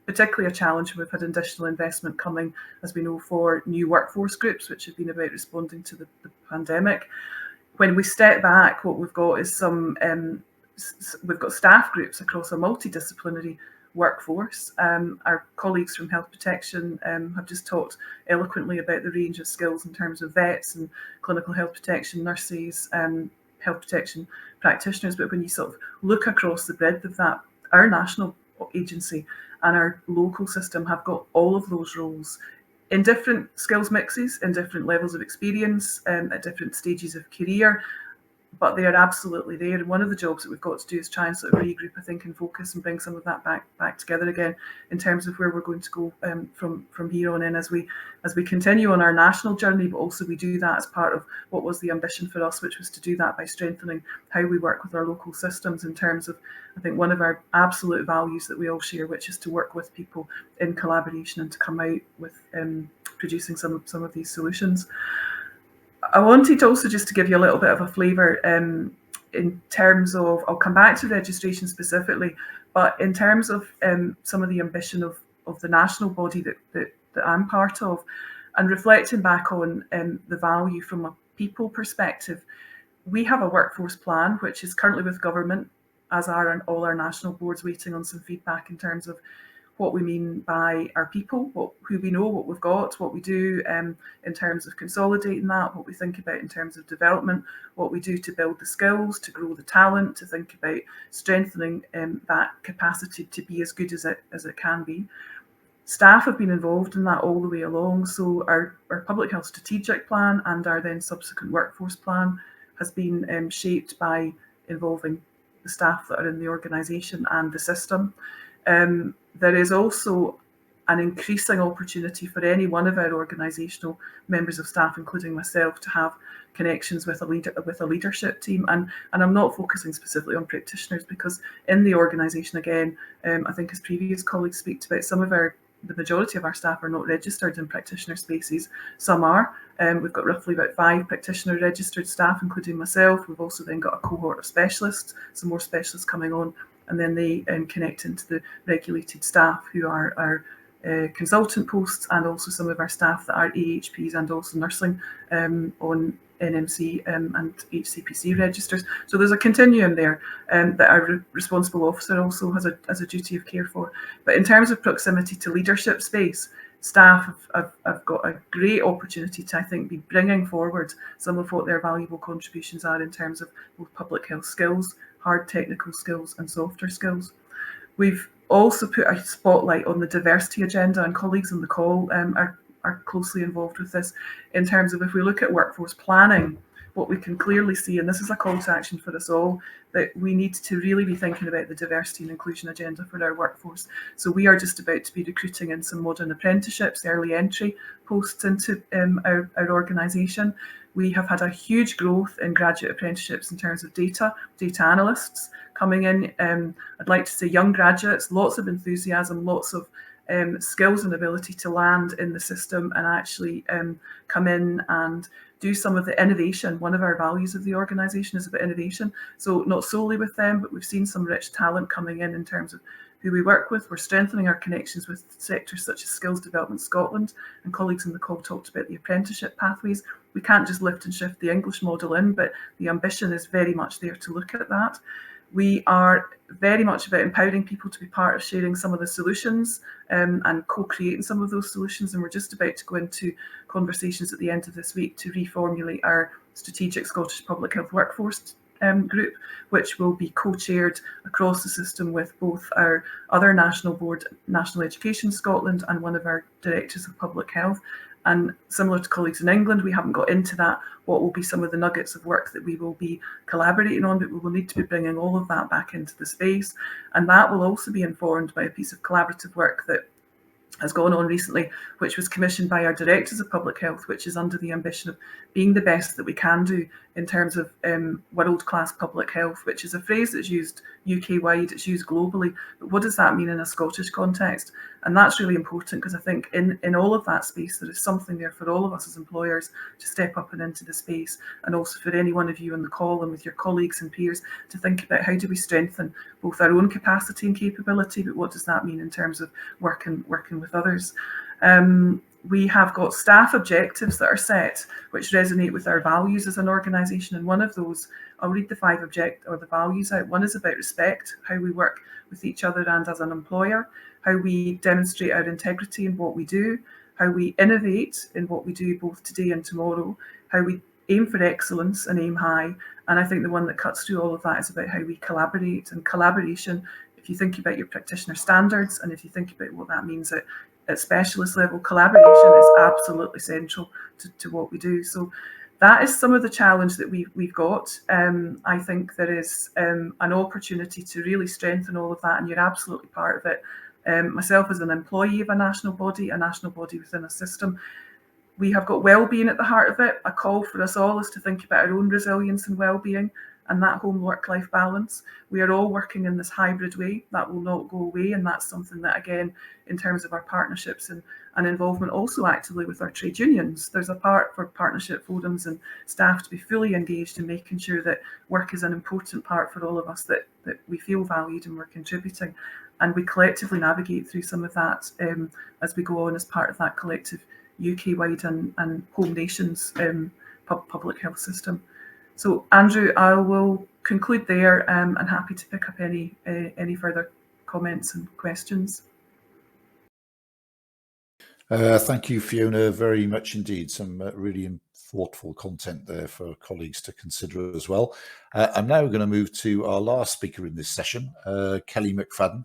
Particularly a challenge when we've had additional investment coming, as we know, for new workforce groups, which have been about responding to the pandemic. When we step back, what we've got is we've got staff groups across a multidisciplinary workforce. Our colleagues from health protection have just talked eloquently about the range of skills in terms of vets and clinical health protection nurses, health protection practitioners. But when you sort of look across the breadth of that, our national agency and our local system have got all of those roles in different skills mixes, in different levels of experience, at different stages of career, but they are absolutely there. And one of the jobs that we've got to do is try and sort of regroup, I think, and focus and bring some of that back together again in terms of where we're going to go from here on in as we continue on our national journey, but also we do that as part of what was the ambition for us, which was to do that by strengthening how we work with our local systems in terms of, I think, one of our absolute values that we all share, which is to work with people in collaboration and to come out with producing some of these solutions. I wanted also just to give you a little bit of a flavour in terms of, I'll come back to registration specifically, but in terms of some of the ambition of the national body that I'm part of, and reflecting back on the value from a people perspective, we have a workforce plan which is currently with government, as are all our national boards, waiting on some feedback in terms of what we mean by our people, who we know, what we've got, what we do in terms of consolidating that, what we think about in terms of development, what we do to build the skills, to grow the talent, to think about strengthening that capacity to be as good as it can be. Staff have been involved in that all the way along. So our public health strategic plan and our then subsequent workforce plan has been shaped by involving the staff that are in the organisation and the system. There is also an increasing opportunity for any one of our organisational members of staff, including myself, to have connections with a leadership team. And I'm not focusing specifically on practitioners, because in the organisation, again, I think as previous colleagues speak about, the majority of our staff are not registered in practitioner spaces. Some are. We've got roughly about 5 practitioner registered staff, including myself. We've also then got a cohort of specialists, some more specialists coming on, and then they connect into the regulated staff who are our consultant posts, and also some of our staff that are AHPs and also nursing on NMC and HCPC registers. So there's a continuum there that our responsible officer also has a duty of care for. But in terms of proximity to leadership space, staff have got a great opportunity to, I think, be bringing forward some of what their valuable contributions are in terms of both public health skills, hard technical skills and softer skills. We've also put a spotlight on the diversity agenda, and colleagues on the call are closely involved with this in terms of, if we look at workforce planning, what we can clearly see, and this is a call to action for us all, that we need to really be thinking about the diversity and inclusion agenda for our workforce. So we are just about to be recruiting in some modern apprenticeships, early entry posts into our organisation. We have had a huge growth in graduate apprenticeships in terms of data analysts coming in. I'd like to say young graduates, lots of enthusiasm, lots of skills and ability to land in the system and actually come in and do some of the innovation. One of our values of the organisation is about innovation. So not solely with them, but we've seen some rich talent coming in terms of who we work with. We're strengthening our connections with sectors such as Skills Development Scotland, and colleagues in the call talked about the apprenticeship pathways. We can't just lift and shift the English model in, but the ambition is very much there to look at that. We are very much about empowering people to be part of sharing some of the solutions and co-creating some of those solutions. And we're just about to go into conversations at the end of this week to reformulate our strategic Scottish Public Health Workforce group, which will be co-chaired across the system with both our other national board, National Education Scotland, and one of our directors of public health. And similar to colleagues in England, we haven't got into that, what will be some of the nuggets of work that we will be collaborating on, but we will need to be bringing all of that back into the space. And that will also be informed by a piece of collaborative work that has gone on recently, which was commissioned by our directors of public health, which is under the ambition of being the best that we can do in terms of world-class public health, which is a phrase that's used UK-wide, it's used globally, but what does that mean in a Scottish context? And that's really important, because I think in all of that space, there is something there for all of us as employers to step up and into the space, and also for any one of you on the call and with your colleagues and peers to think about how do we strengthen both our own capacity and capability, but what does that mean in terms of working with others. We have got staff objectives that are set, which resonate with our values as an organisation. And one of those, I'll read the the values out. One is about respect, how we work with each other and as an employer, how we demonstrate our integrity in what we do, how we innovate in what we do both today and tomorrow, how we aim for excellence and aim high. And I think the one that cuts through all of that is about how we collaborate. And collaboration, if you think about your practitioner standards, and if you think about what that means at specialist level, collaboration is absolutely central to what we do. So that is some of the challenge that we've got. I think there is an opportunity to really strengthen all of that, and you're absolutely part of it. Myself as an employee of a national body within a system, we have got well-being at the heart of it. A call for us all is to think about our own resilience and well-being and that home work-life balance. We are all working in this hybrid way. That will not go away, and that's something that, again, in terms of our partnerships and involvement also actively with our trade unions, there's a part for partnership forums and staff to be fully engaged in making sure that work is an important part for all of us, that we feel valued and we're contributing, and we collectively navigate through some of that as we go on as part of that collective UK-wide and home nations public health system. So, Andrew, I will conclude there and happy to pick up any further comments and questions. Thank you, Fiona, very much indeed. Some really thoughtful content there for colleagues to consider as well. I'm now going to move to our last speaker in this session, Kelly McFadden.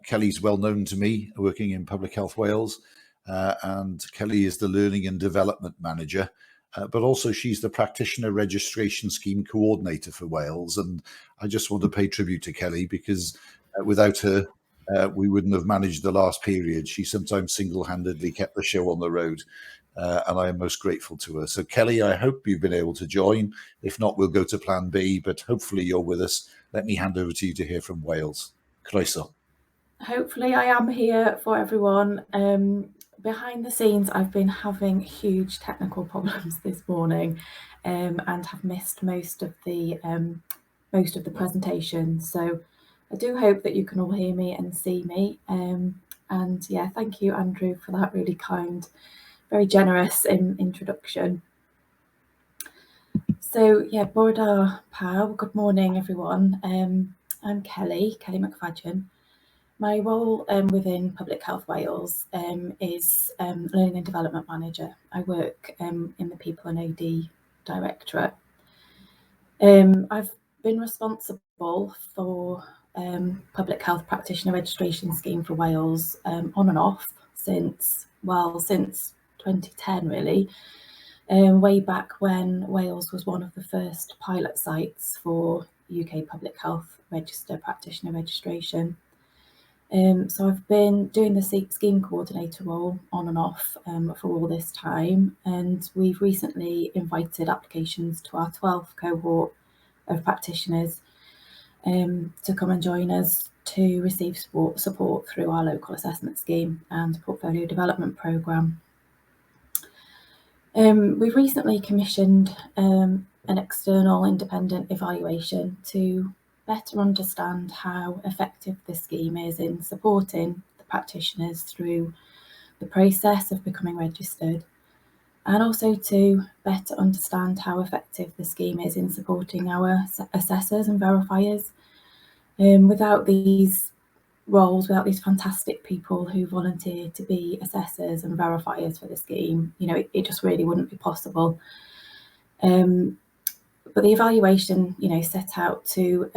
Kelly's well known to me, working in Public Health Wales, and Kelly is the Learning and Development Manager. But also she's the Practitioner Registration Scheme Coordinator for Wales. And I just want to pay tribute to Kelly, because without her, we wouldn't have managed the last period. She sometimes single-handedly kept the show on the road, and I am most grateful to her. So Kelly, I hope you've been able to join. If not, we'll go to plan B, but hopefully you're with us. Let me hand over to you to hear from Wales. Croeso. Hopefully I am here for everyone. Behind the scenes, I've been having huge technical problems this morning and have missed most of the presentation. So I do hope that you can all hear me and see me. And yeah, thank you, Andrew, for that really kind, very generous introduction. So yeah, Borda Pau, good morning, everyone. I'm Kelly McFadden. My role within Public Health Wales is Learning and Development Manager. I work in the People and OD Directorate. I've been responsible for Public Health Practitioner Registration Scheme for Wales on and off since 2010 really, way back when Wales was one of the first pilot sites for UK Public Health Register Practitioner registration. So I've been doing the scheme coordinator role on and off for all this time, and we've recently invited applications to our 12th cohort of practitioners to come and join us to receive support through our local assessment scheme and portfolio development programme. We've recently commissioned an external independent evaluation to better understand how effective the scheme is in supporting the practitioners through the process of becoming registered, and also to better understand how effective the scheme is in supporting our assessors and verifiers Without these roles, without these fantastic people who volunteer to be assessors and verifiers for the scheme, it just really wouldn't be possible. But the evaluation, set out to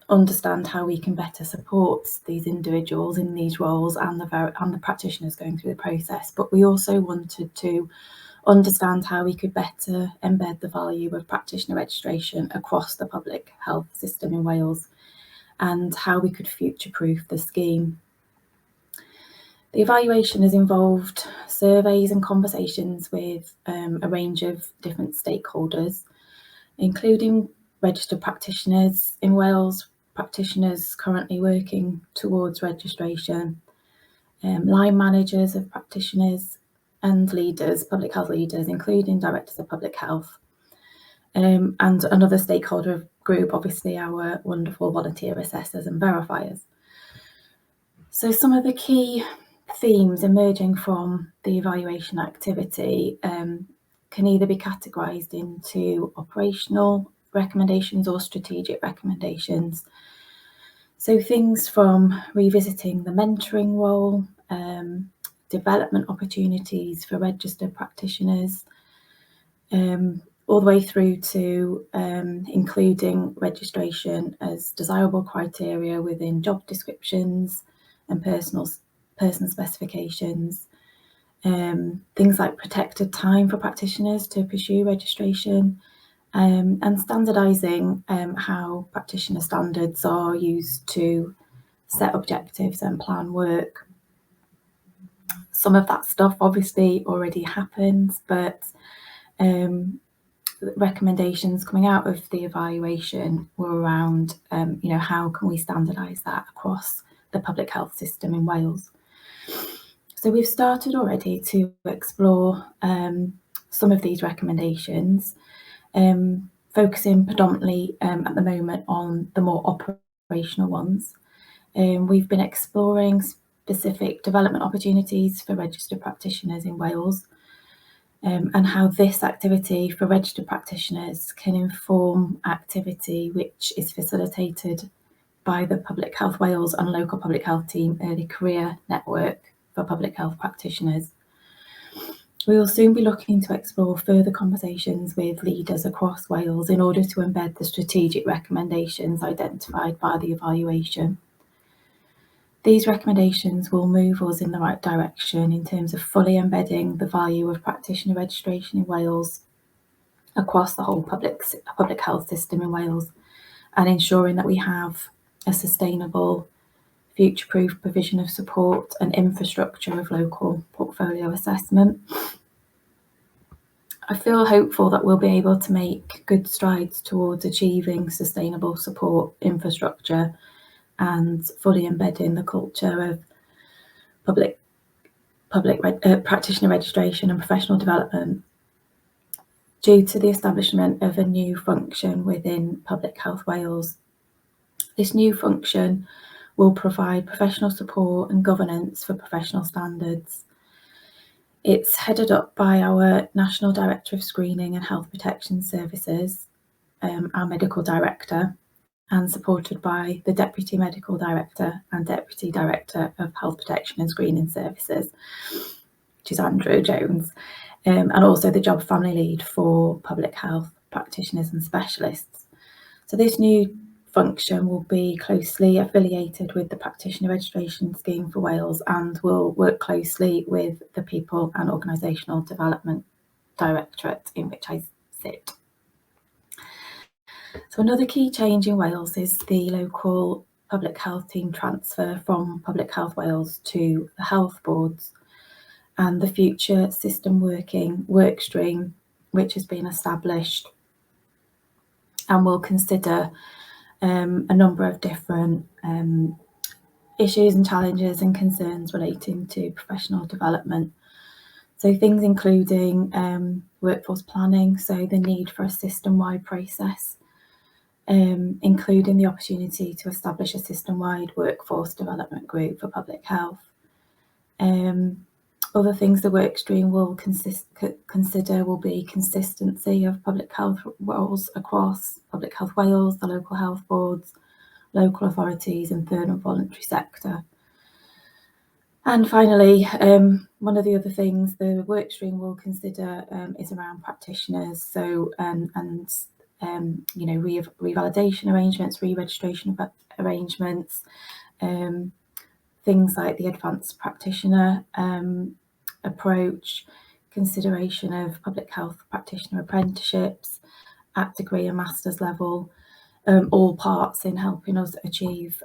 understand how we can better support these individuals in these roles and the practitioners going through the process. But we also wanted to understand how we could better embed the value of practitioner registration across the public health system in Wales, and how we could future-proof the scheme. The evaluation has involved surveys and conversations with a range of different stakeholders, including registered practitioners in Wales, practitioners currently working towards registration, line managers of practitioners, and leaders, public health leaders, including directors of public health, and another stakeholder group, obviously our wonderful volunteer assessors and verifiers. So some of the key themes emerging from the evaluation activity can either be categorised into operational recommendations or strategic recommendations. So things from revisiting the mentoring role, development opportunities for registered practitioners, all the way through to including registration as desirable criteria within job descriptions and person specifications, things like protected time for practitioners to pursue registration, and standardising how practitioner standards are used to set objectives and plan work. Some of that stuff obviously already happens, but recommendations coming out of the evaluation were around, how can we standardise that across the public health system in Wales. So we've started already to explore some of these recommendations, focusing predominantly at the moment on the more operational ones. We've been exploring specific development opportunities for registered practitioners in Wales, and how this activity for registered practitioners can inform activity which is facilitated by the Public Health Wales and local public health team early career network for public health practitioners. We will soon be looking to explore further conversations with leaders across Wales in order to embed the strategic recommendations identified by the evaluation. These recommendations will move us in the right direction in terms of fully embedding the value of practitioner registration in Wales across the whole public health system in Wales, and ensuring that we have a sustainable, future-proof provision of support and infrastructure of local portfolio assessment. I feel hopeful that we'll be able to make good strides towards achieving sustainable support infrastructure and fully embedding the culture of practitioner registration and professional development due to the establishment of a new function within Public Health Wales. This new function will provide professional support and governance for professional standards. It's headed up by our National Director of Screening and Health Protection Services, our Medical Director, and supported by the Deputy Medical Director and Deputy Director of Health Protection and Screening Services, which is Andrew Jones, and also the Job Family Lead for Public Health Practitioners and Specialists. So this new function will be closely affiliated with the Practitioner Registration Scheme for Wales and will work closely with the People and Organisational Development Directorate, in which I sit. So another key change in Wales is the local public health team transfer from Public Health Wales to the health boards, and the future system working work stream, which has been established and will consider a number of different issues and challenges and concerns relating to professional development. So things including workforce planning, so the need for a system-wide process, including the opportunity to establish a system-wide workforce development group for public health. Other things the workstream will consider will be consistency of public health roles across Public Health Wales, the local health boards, local authorities and third and voluntary sector. And finally, one of the other things the workstream will consider is around practitioners. So, you know, revalidation arrangements, re-registration arrangements, things like the advanced practitioner approach, consideration of public health practitioner apprenticeships at degree and master's level, all parts in helping us achieve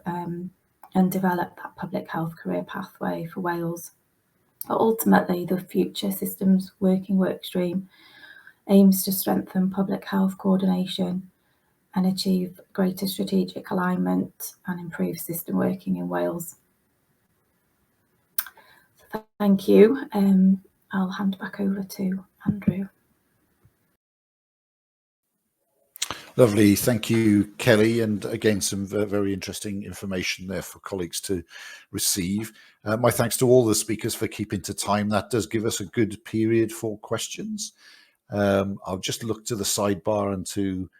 and develop that public health career pathway for Wales. But ultimately, the Future Systems Working Workstream aims to strengthen public health coordination and achieve greater strategic alignment and improve system working in Wales. So thank you. I'll hand back over to Andrew. Lovely, thank you, Kelly, and again some very interesting information there for colleagues to receive. My thanks to all the speakers for keeping to time. That does give us a good period for questions. I'll just look to the sidebar and to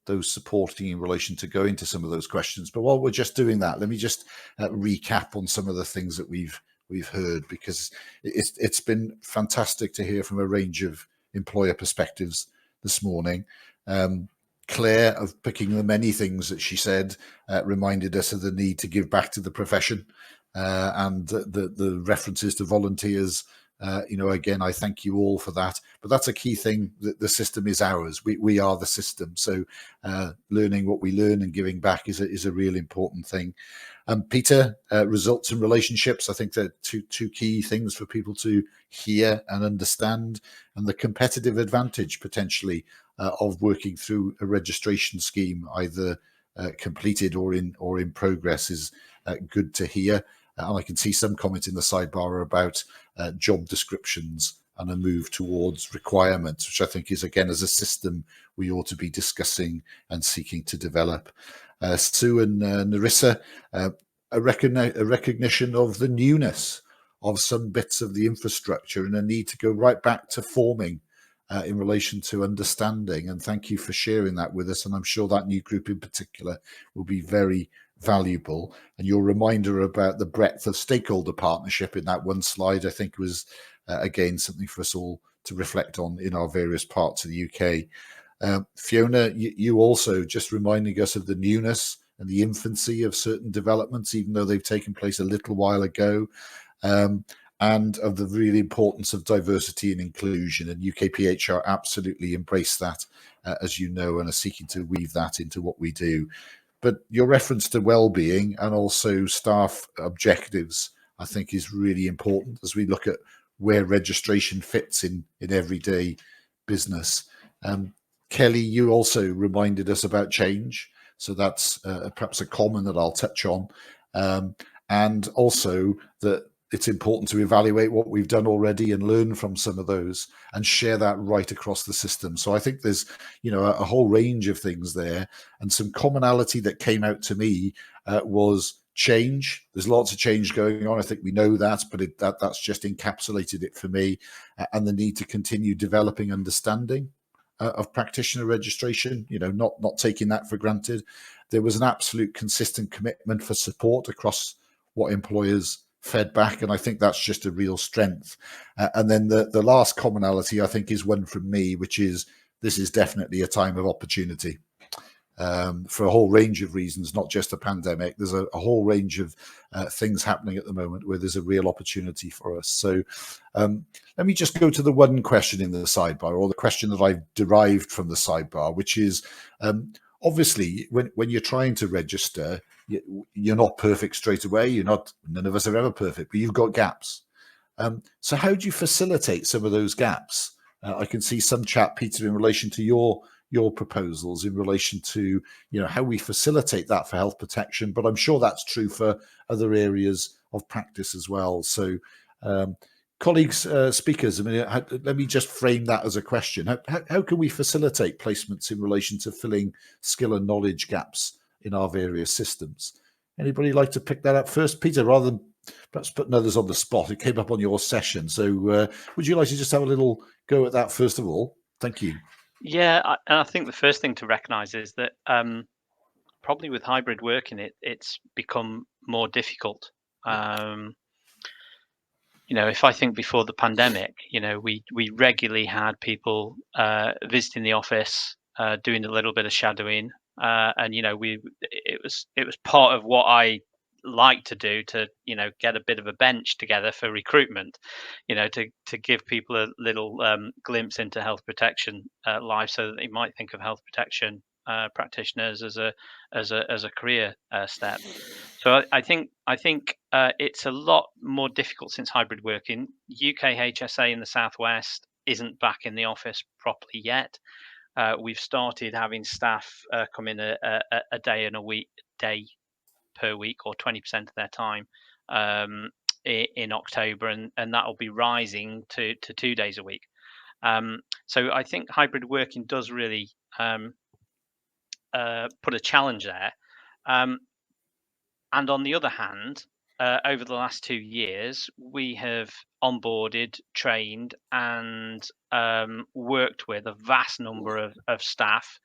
those supporting in relation to go into some of those questions. But while we're just doing that, let me just recap on some of the things that we've heard, because it's been fantastic to hear from a range of employer perspectives this morning. Claire, of picking the many things that she said, reminded us of the need to give back to the profession, and the references to volunteers. You know, again, I thank you all for that. But that's a key thing, that the system is ours. We are the system. So learning what we learn and giving back is a really important thing. Peter, results and relationships, I think they're two key things for people to hear and understand, and the competitive advantage potentially of working through a registration scheme, either completed or in progress, is good to hear. And I can see some comments in the sidebar about job descriptions and a move towards requirements, which I think is, again, as a system, we ought to be discussing and seeking to develop. Sue and Narissa, a recognition of the newness of some bits of the infrastructure and a need to go right back to forming in relation to understanding. And thank you for sharing that with us. And I'm sure that new group in particular will be very valuable. And your reminder about the breadth of stakeholder partnership in that one slide, I think, was again something for us all to reflect on in our various parts of the UK. Fiona, you also just reminding us of the newness and the infancy of certain developments, even though they've taken place a little while ago, and of the real importance of diversity and inclusion. And UKPHR absolutely embrace that, as you know, and are seeking to weave that into what we do. But your reference to well-being and also staff objectives, I think, is really important as we look at where registration fits in everyday business. Kelly, you also reminded us about change. So that's perhaps a common that I'll touch on. And also that it's important to evaluate what we've done already and learn from some of those and share that right across the system. So I think there's, you know, a whole range of things there, and some commonality that came out to me was change. There's lots of change going on. I think we know that, but that's just encapsulated it for me, and the need to continue developing understanding of practitioner registration, you know, not taking that for granted. There was an absolute consistent commitment for support across what employers fed back, and I think that's just a real strength. And then the last commonality, I think, is one from me, which is this is definitely a time of opportunity for a whole range of reasons, not just a pandemic. There's a whole range of things happening at the moment where there's a real opportunity for us. So let me just go to the one question in the sidebar, or the question that I've derived from the sidebar, which is obviously when you're trying to register, you're not perfect straight away. None of us are ever perfect, but you've got gaps. So how do you facilitate some of those gaps? I can see some chat, Peter, in relation to your proposals in relation to, you know, how we facilitate that for health protection, but I'm sure that's true for other areas of practice as well. So colleagues, speakers, I mean, let me just frame that as a question. How can we facilitate placements in relation to filling skill and knowledge gaps in our various systems? Anybody like to pick that up first? Peter, rather than perhaps putting others on the spot, it came up on your session. So would you like to just have a little go at that first of all? Thank you. Yeah, and I think the first thing to recognise is that probably with hybrid working, it's become more difficult. If I think before the pandemic, we regularly had people visiting the office, doing a little bit of shadowing, and it was part of what I like to do to get a bit of a bench together for recruitment, to give people a little glimpse into health protection life, so that they might think of health protection practitioners as a career step. So I think it's a lot more difficult since hybrid working. UKHSA in the southwest isn't back in the office properly yet. We've started having staff come in a day per week, or 20% of their time, in October, and that will be rising to 2 days a week. So I think hybrid working does really put a challenge there. And on the other hand, over the last 2 years, we have onboarded, trained, and worked with a vast number of staff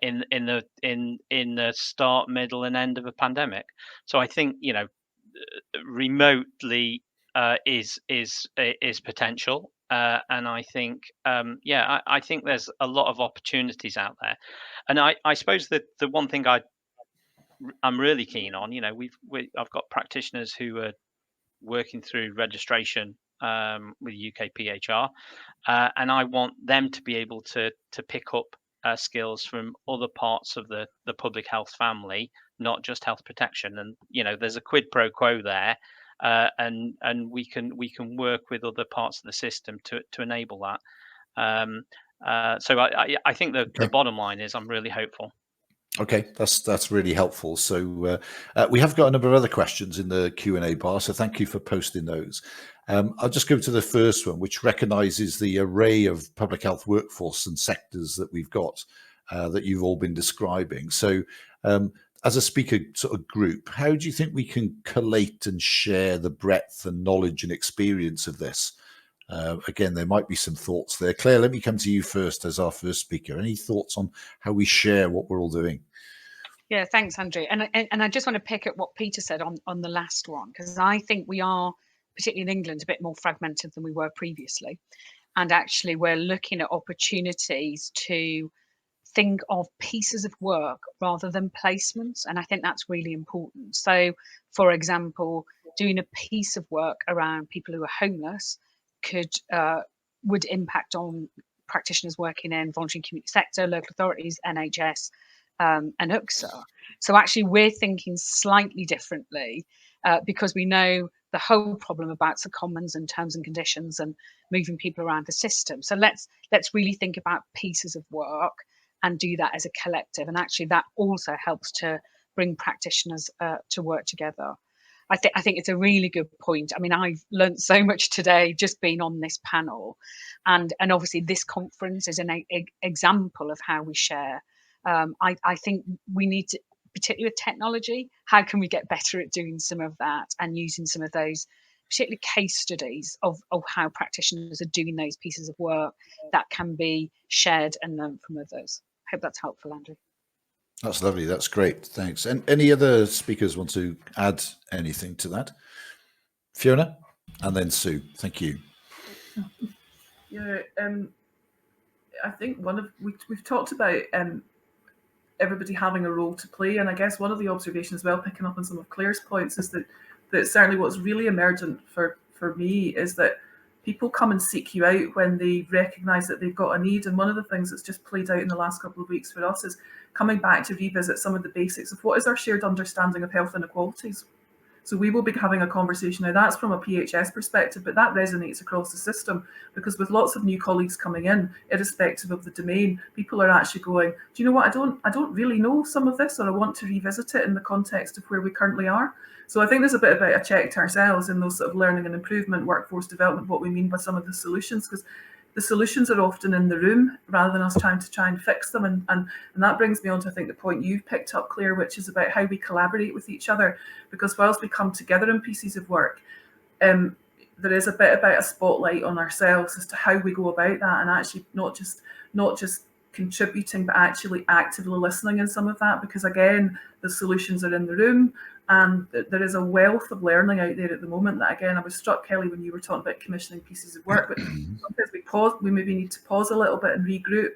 in the start, middle, and end of a pandemic. So I think remotely is potential, and I think I think there's a lot of opportunities out there. And I suppose that the one thing I'm really keen on, I've got practitioners who are working through registration with UKPHR, and I want them to be able to pick up skills from other parts of the public health family, not just health protection. And there's a quid pro quo there, and we can work with other parts of the system to enable that. So I think the bottom line is I'm really hopeful. Okay, that's really helpful. So we have got a number of other questions in the Q&A bar, so thank you for posting those. I'll just go to the first one, which recognises the array of public health workforce and sectors that we've got that you've all been describing. So as a speaker sort of group, how do you think we can collate and share the breadth and knowledge and experience of this? Again, there might be some thoughts there. Claire, let me come to you first as our first speaker. Any thoughts on how we share what we're all doing? Yeah, thanks, Andrew. And I just want to pick up what Peter said on the last one, because I think we are, particularly in England, a bit more fragmented than we were previously. And actually, we're looking at opportunities to think of pieces of work rather than placements. And I think that's really important. So, for example, doing a piece of work around people who are homeless would impact on practitioners working in voluntary community sector, local authorities, NHS, and UKSA. So actually we're thinking slightly differently because we know the whole problem about secondments and terms and conditions and moving people around the system. So let's really think about pieces of work and do that as a collective. And actually that also helps to bring practitioners to work together. I think it's a really good point. I mean, I've learned so much today just being on this panel, and obviously this conference is an example of how we share. I think we need to, particularly with technology, how can we get better at doing some of that and using some of those, particularly case studies of how practitioners are doing those pieces of work that can be shared and learned from others. Hope that's helpful, Andrew. That's lovely. That's great. Thanks. And any other speakers want to add anything to that? Fiona, and then Sue. Thank you. Yeah, I think we've talked about everybody having a role to play, and I guess one of the observations, well, picking up on some of Claire's points, is that certainly what's really emergent for me is that people come and seek you out when they recognise that they've got a need. And one of the things that's just played out in the last couple of weeks for us is coming back to revisit some of the basics of what is our shared understanding of health inequalities. So we will be having a conversation now. That's from a PHS perspective, but that resonates across the system, because with lots of new colleagues coming in, irrespective of the domain, people are actually going, do you know what, I don't really know some of this, or I want to revisit it in the context of where we currently are. So I think there's a bit about a check to ourselves in those sort of learning and improvement, workforce development, what we mean by some of the solutions, because the solutions are often in the room rather than us trying to fix them. And that brings me on to, I think, the point you've picked up, Claire, which is about how we collaborate with each other. Because whilst we come together in pieces of work, there is a bit about a spotlight on ourselves as to how we go about that, and actually not just contributing, but actually actively listening in some of that, because again, the solutions are in the room, and there is a wealth of learning out there at the moment that, again, I was struck, Kelly, when you were talking about commissioning pieces of work, but sometimes we maybe need to pause a little bit and regroup.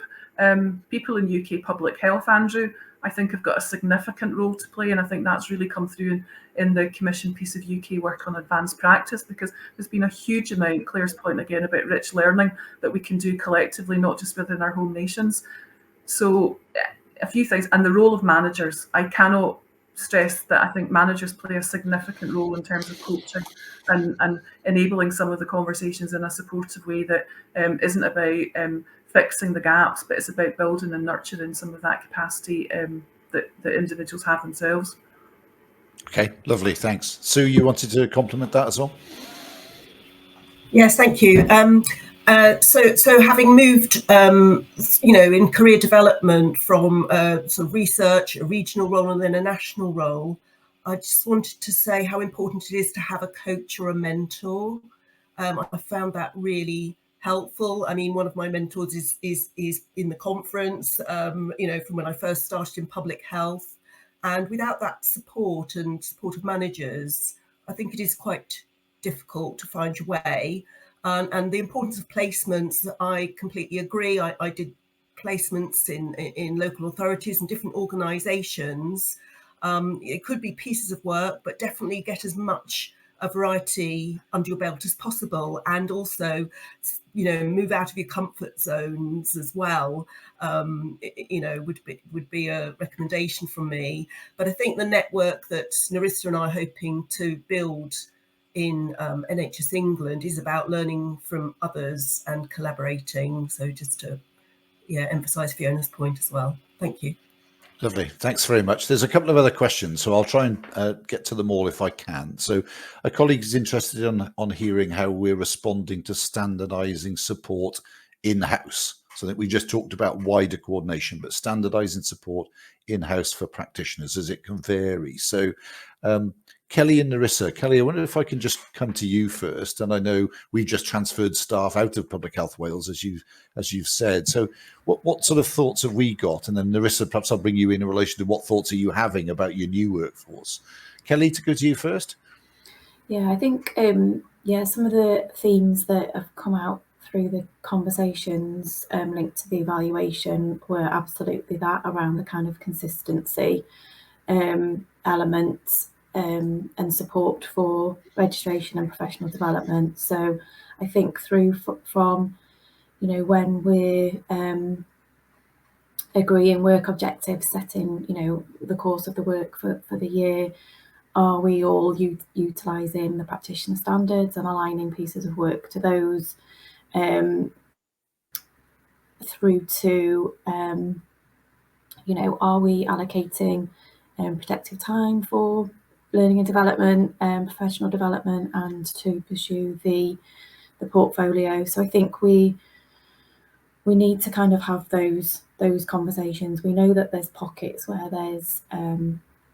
People in UK public health, Andrew, I think have got a significant role to play, and I think that's really come through in the commission piece of UK work on advanced practice, because there's been a huge amount, Claire's point again about rich learning, that we can do collectively, not just within our home nations. So a few things, and the role of managers, I cannot stress that I think managers play a significant role in terms of coaching and enabling some of the conversations in a supportive way that isn't about fixing the gaps, but it's about building and nurturing some of that capacity that individuals have themselves. Okay, lovely, thanks. Sue, you wanted to compliment that as well? Yes, thank you. So having moved, in career development from sort of research, a regional role and then a national role, I just wanted to say how important it is to have a coach or a mentor. I found that really helpful. I mean, one of my mentors is in the conference, from when I first started in public health. And without that support and support of managers, I think it is quite difficult to find your way. And the importance of placements, I completely agree. I did placements in local authorities and different organisations. It could be pieces of work, but definitely get as much a variety under your belt as possible, and also, move out of your comfort zones as well. Would be a recommendation from me. But I think the network that Narissa and I are hoping to build in NHS England is about learning from others and collaborating. So just to emphasise Fiona's point as well. Thank you. Lovely, thanks very much. There's a couple of other questions, so I'll try and get to them all if I can. So a colleague is interested on hearing how we're responding to standardising support in-house. So that we just talked about wider coordination, but standardising support in-house for practitioners, as it can vary. So Kelly and Narissa. Kelly, I wonder if I can just come to you first. And I know we've just transferred staff out of Public Health Wales, as you've said. So what sort of thoughts have we got? And then Narissa, perhaps I'll bring you in relation to what thoughts are you having about your new workforce. Kelly, to go to you first. Yeah, I think, some of the themes that have come out through the conversations linked to the evaluation were absolutely that, around the kind of consistency element and support for registration and professional development. So I think through from, when we're agreeing work objectives, setting, the course of the work for the year, are we all utilising the practitioner standards and aligning pieces of work to those, through to, are we allocating protective time for learning and development, professional development, and to pursue the portfolio. So I think we need to kind of have those conversations. We know that there's pockets where there's a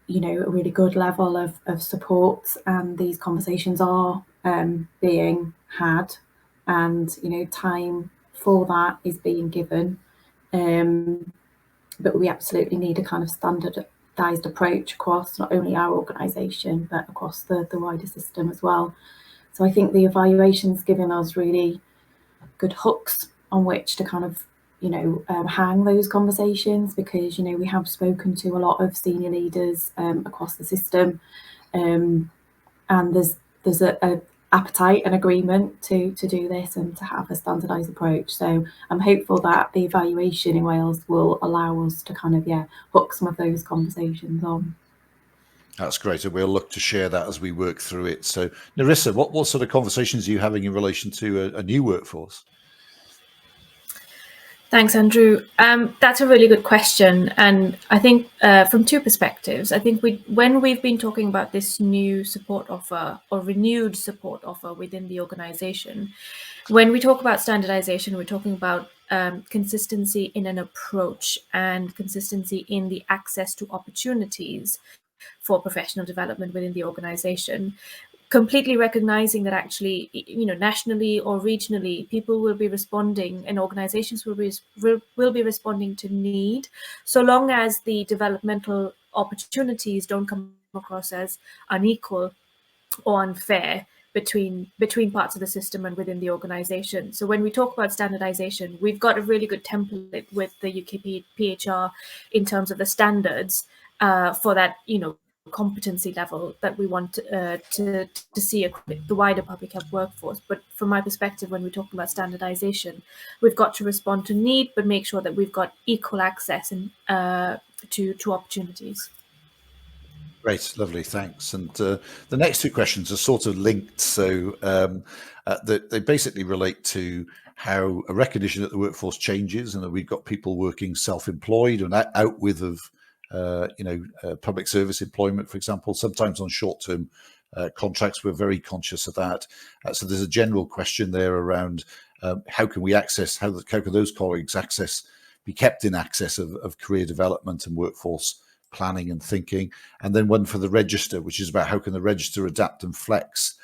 really good level of support, and these conversations are being had, and time for that is being given. But we absolutely need a kind of standardised approach across not only our organisation but across the wider system as well. So I think the evaluation's given us really good hooks on which to kind of hang those conversations, because we have spoken to a lot of senior leaders across the system, and there's a appetite and agreement to do this and to have a standardised approach. So I'm hopeful that the evaluation in Wales will allow us to kind of hook some of those conversations on. That's great, and we'll look to share that as we work through it. So Narissa, what sort of conversations are you having in relation to a new workforce? Thanks, Andrew. That's a really good question, and I think from two perspectives. I think when we've been talking about this new support offer or renewed support offer within the organisation, when we talk about standardisation, we're talking about consistency in an approach and consistency in the access to opportunities for professional development within the organisation. completely recognizing that actually, nationally or regionally, people will be responding and organizations will be responding to need, so long as the developmental opportunities don't come across as unequal or unfair between parts of the system and within the organization. So when we talk about standardization, we've got a really good template with the UKPHR in terms of the standards for that, competency level that we want to see the wider public health workforce. But from my perspective, when we're talking about standardization, we've got to respond to need, but make sure that we've got equal access and to opportunities. Great, lovely, thanks. And the next two questions are sort of linked. So they basically relate to how a recognition that the workforce changes and that we've got people working self-employed and out with public service employment, for example, sometimes on short-term contracts. We're very conscious of that. So there's a general question there around how can we access, how can those colleagues be kept in access of career development and workforce planning and thinking. And then one for the register, which is about how can the register adapt and flex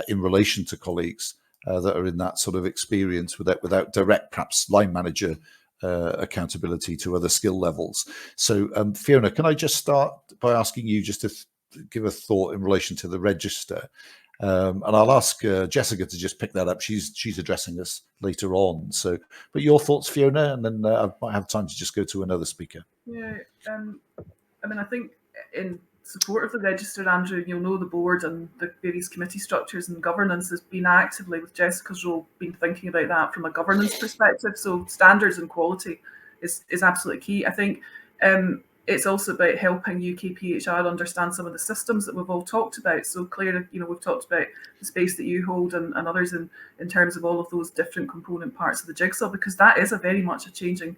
in relation to colleagues that are in that sort of experience without direct, perhaps, line manager accountability to other skill levels. So Fiona, can I just start by asking you just to give a thought in relation to the register? And I'll ask Jessica to just pick that up. She's addressing us later on. So, but your thoughts, Fiona, and then I might have time to just go to another speaker. Yeah, I mean, I think in support of the register, Andrew, you'll know the board and the various committee structures and governance has been actively, with Jessica's role, been thinking about that from a governance perspective. So standards and quality is absolutely key. I think it's also about helping UKPHR understand some of the systems that we've all talked about. So Claire, we've talked about the space that you hold and others in terms of all of those different component parts of the jigsaw, because that is a very much a changing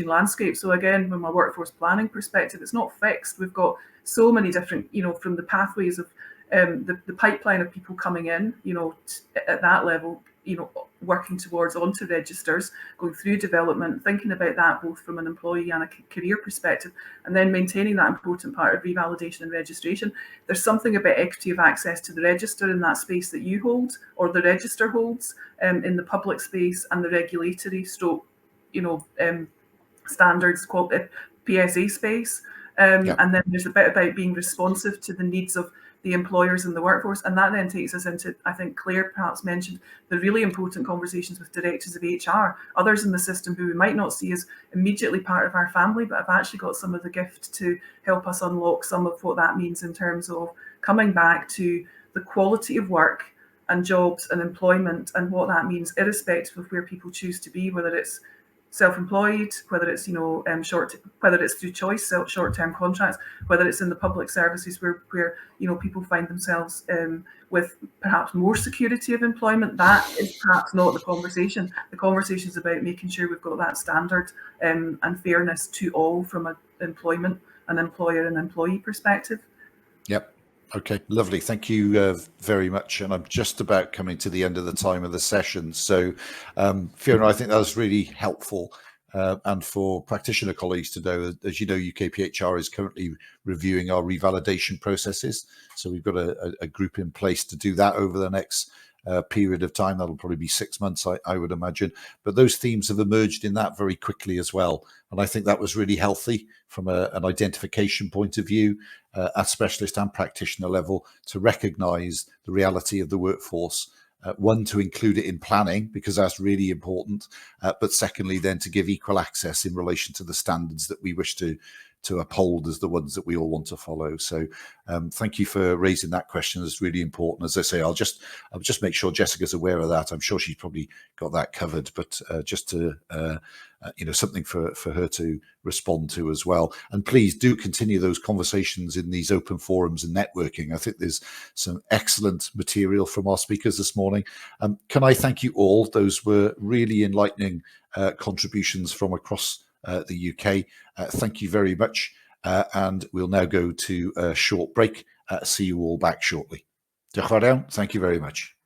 landscape. So again, from a workforce planning perspective, it's not fixed. We've got so many different, from the pathways of the pipeline of people coming in, at that level, working towards onto registers, going through development, thinking about that both from an employee and a career perspective, and then maintaining that important part of revalidation and registration. There's something about equity of access to the register in that space that you hold, or the register holds, in the public space and the regulatory stroke, standards called PSA space. And then there's a bit about being responsive to the needs of the employers and the workforce. And that then takes us into, I think Claire perhaps mentioned, the really important conversations with directors of HR, others in the system who we might not see as immediately part of our family, but have actually got some of the gift to help us unlock some of what that means in terms of coming back to the quality of work and jobs and employment and what that means, irrespective of where people choose to be, whether it's self-employed, whether it's whether it's through choice, short-term contracts, whether it's in the public services where people find themselves with perhaps more security of employment. That is perhaps not the conversation. The conversation is about making sure we've got that standard and fairness to all from an employment, an employer and employee perspective. Yep. Okay, lovely. Thank you very much. And I'm just about coming to the end of the time of the session. So, Fiona, I think that was really helpful. And for practitioner colleagues to know, as you know, UKPHR is currently reviewing our revalidation processes. So we've got a group in place to do that over the next period of time. That'll probably be 6 months, I would imagine. But those themes have emerged in that very quickly as well. And I think that was really healthy from an identification point of view at specialist and practitioner level to recognise the reality of the workforce. One, to include it in planning, because that's really important. But secondly, then to give equal access in relation to the standards that we wish to uphold as the ones that we all want to follow. So thank you for raising that question. It's really important. As I say, I'll just make sure Jessica's aware of that. I'm sure she's probably got that covered, but just to something for her to respond to as well. And please do continue those conversations in these open forums and networking. I think there's some excellent material from our speakers this morning. Can I thank you all? Those were really enlightening contributions from across the UK. Thank you very much. And we'll now go to a short break. See you all back shortly. Diolch yn fawr iawn. Thank you very much.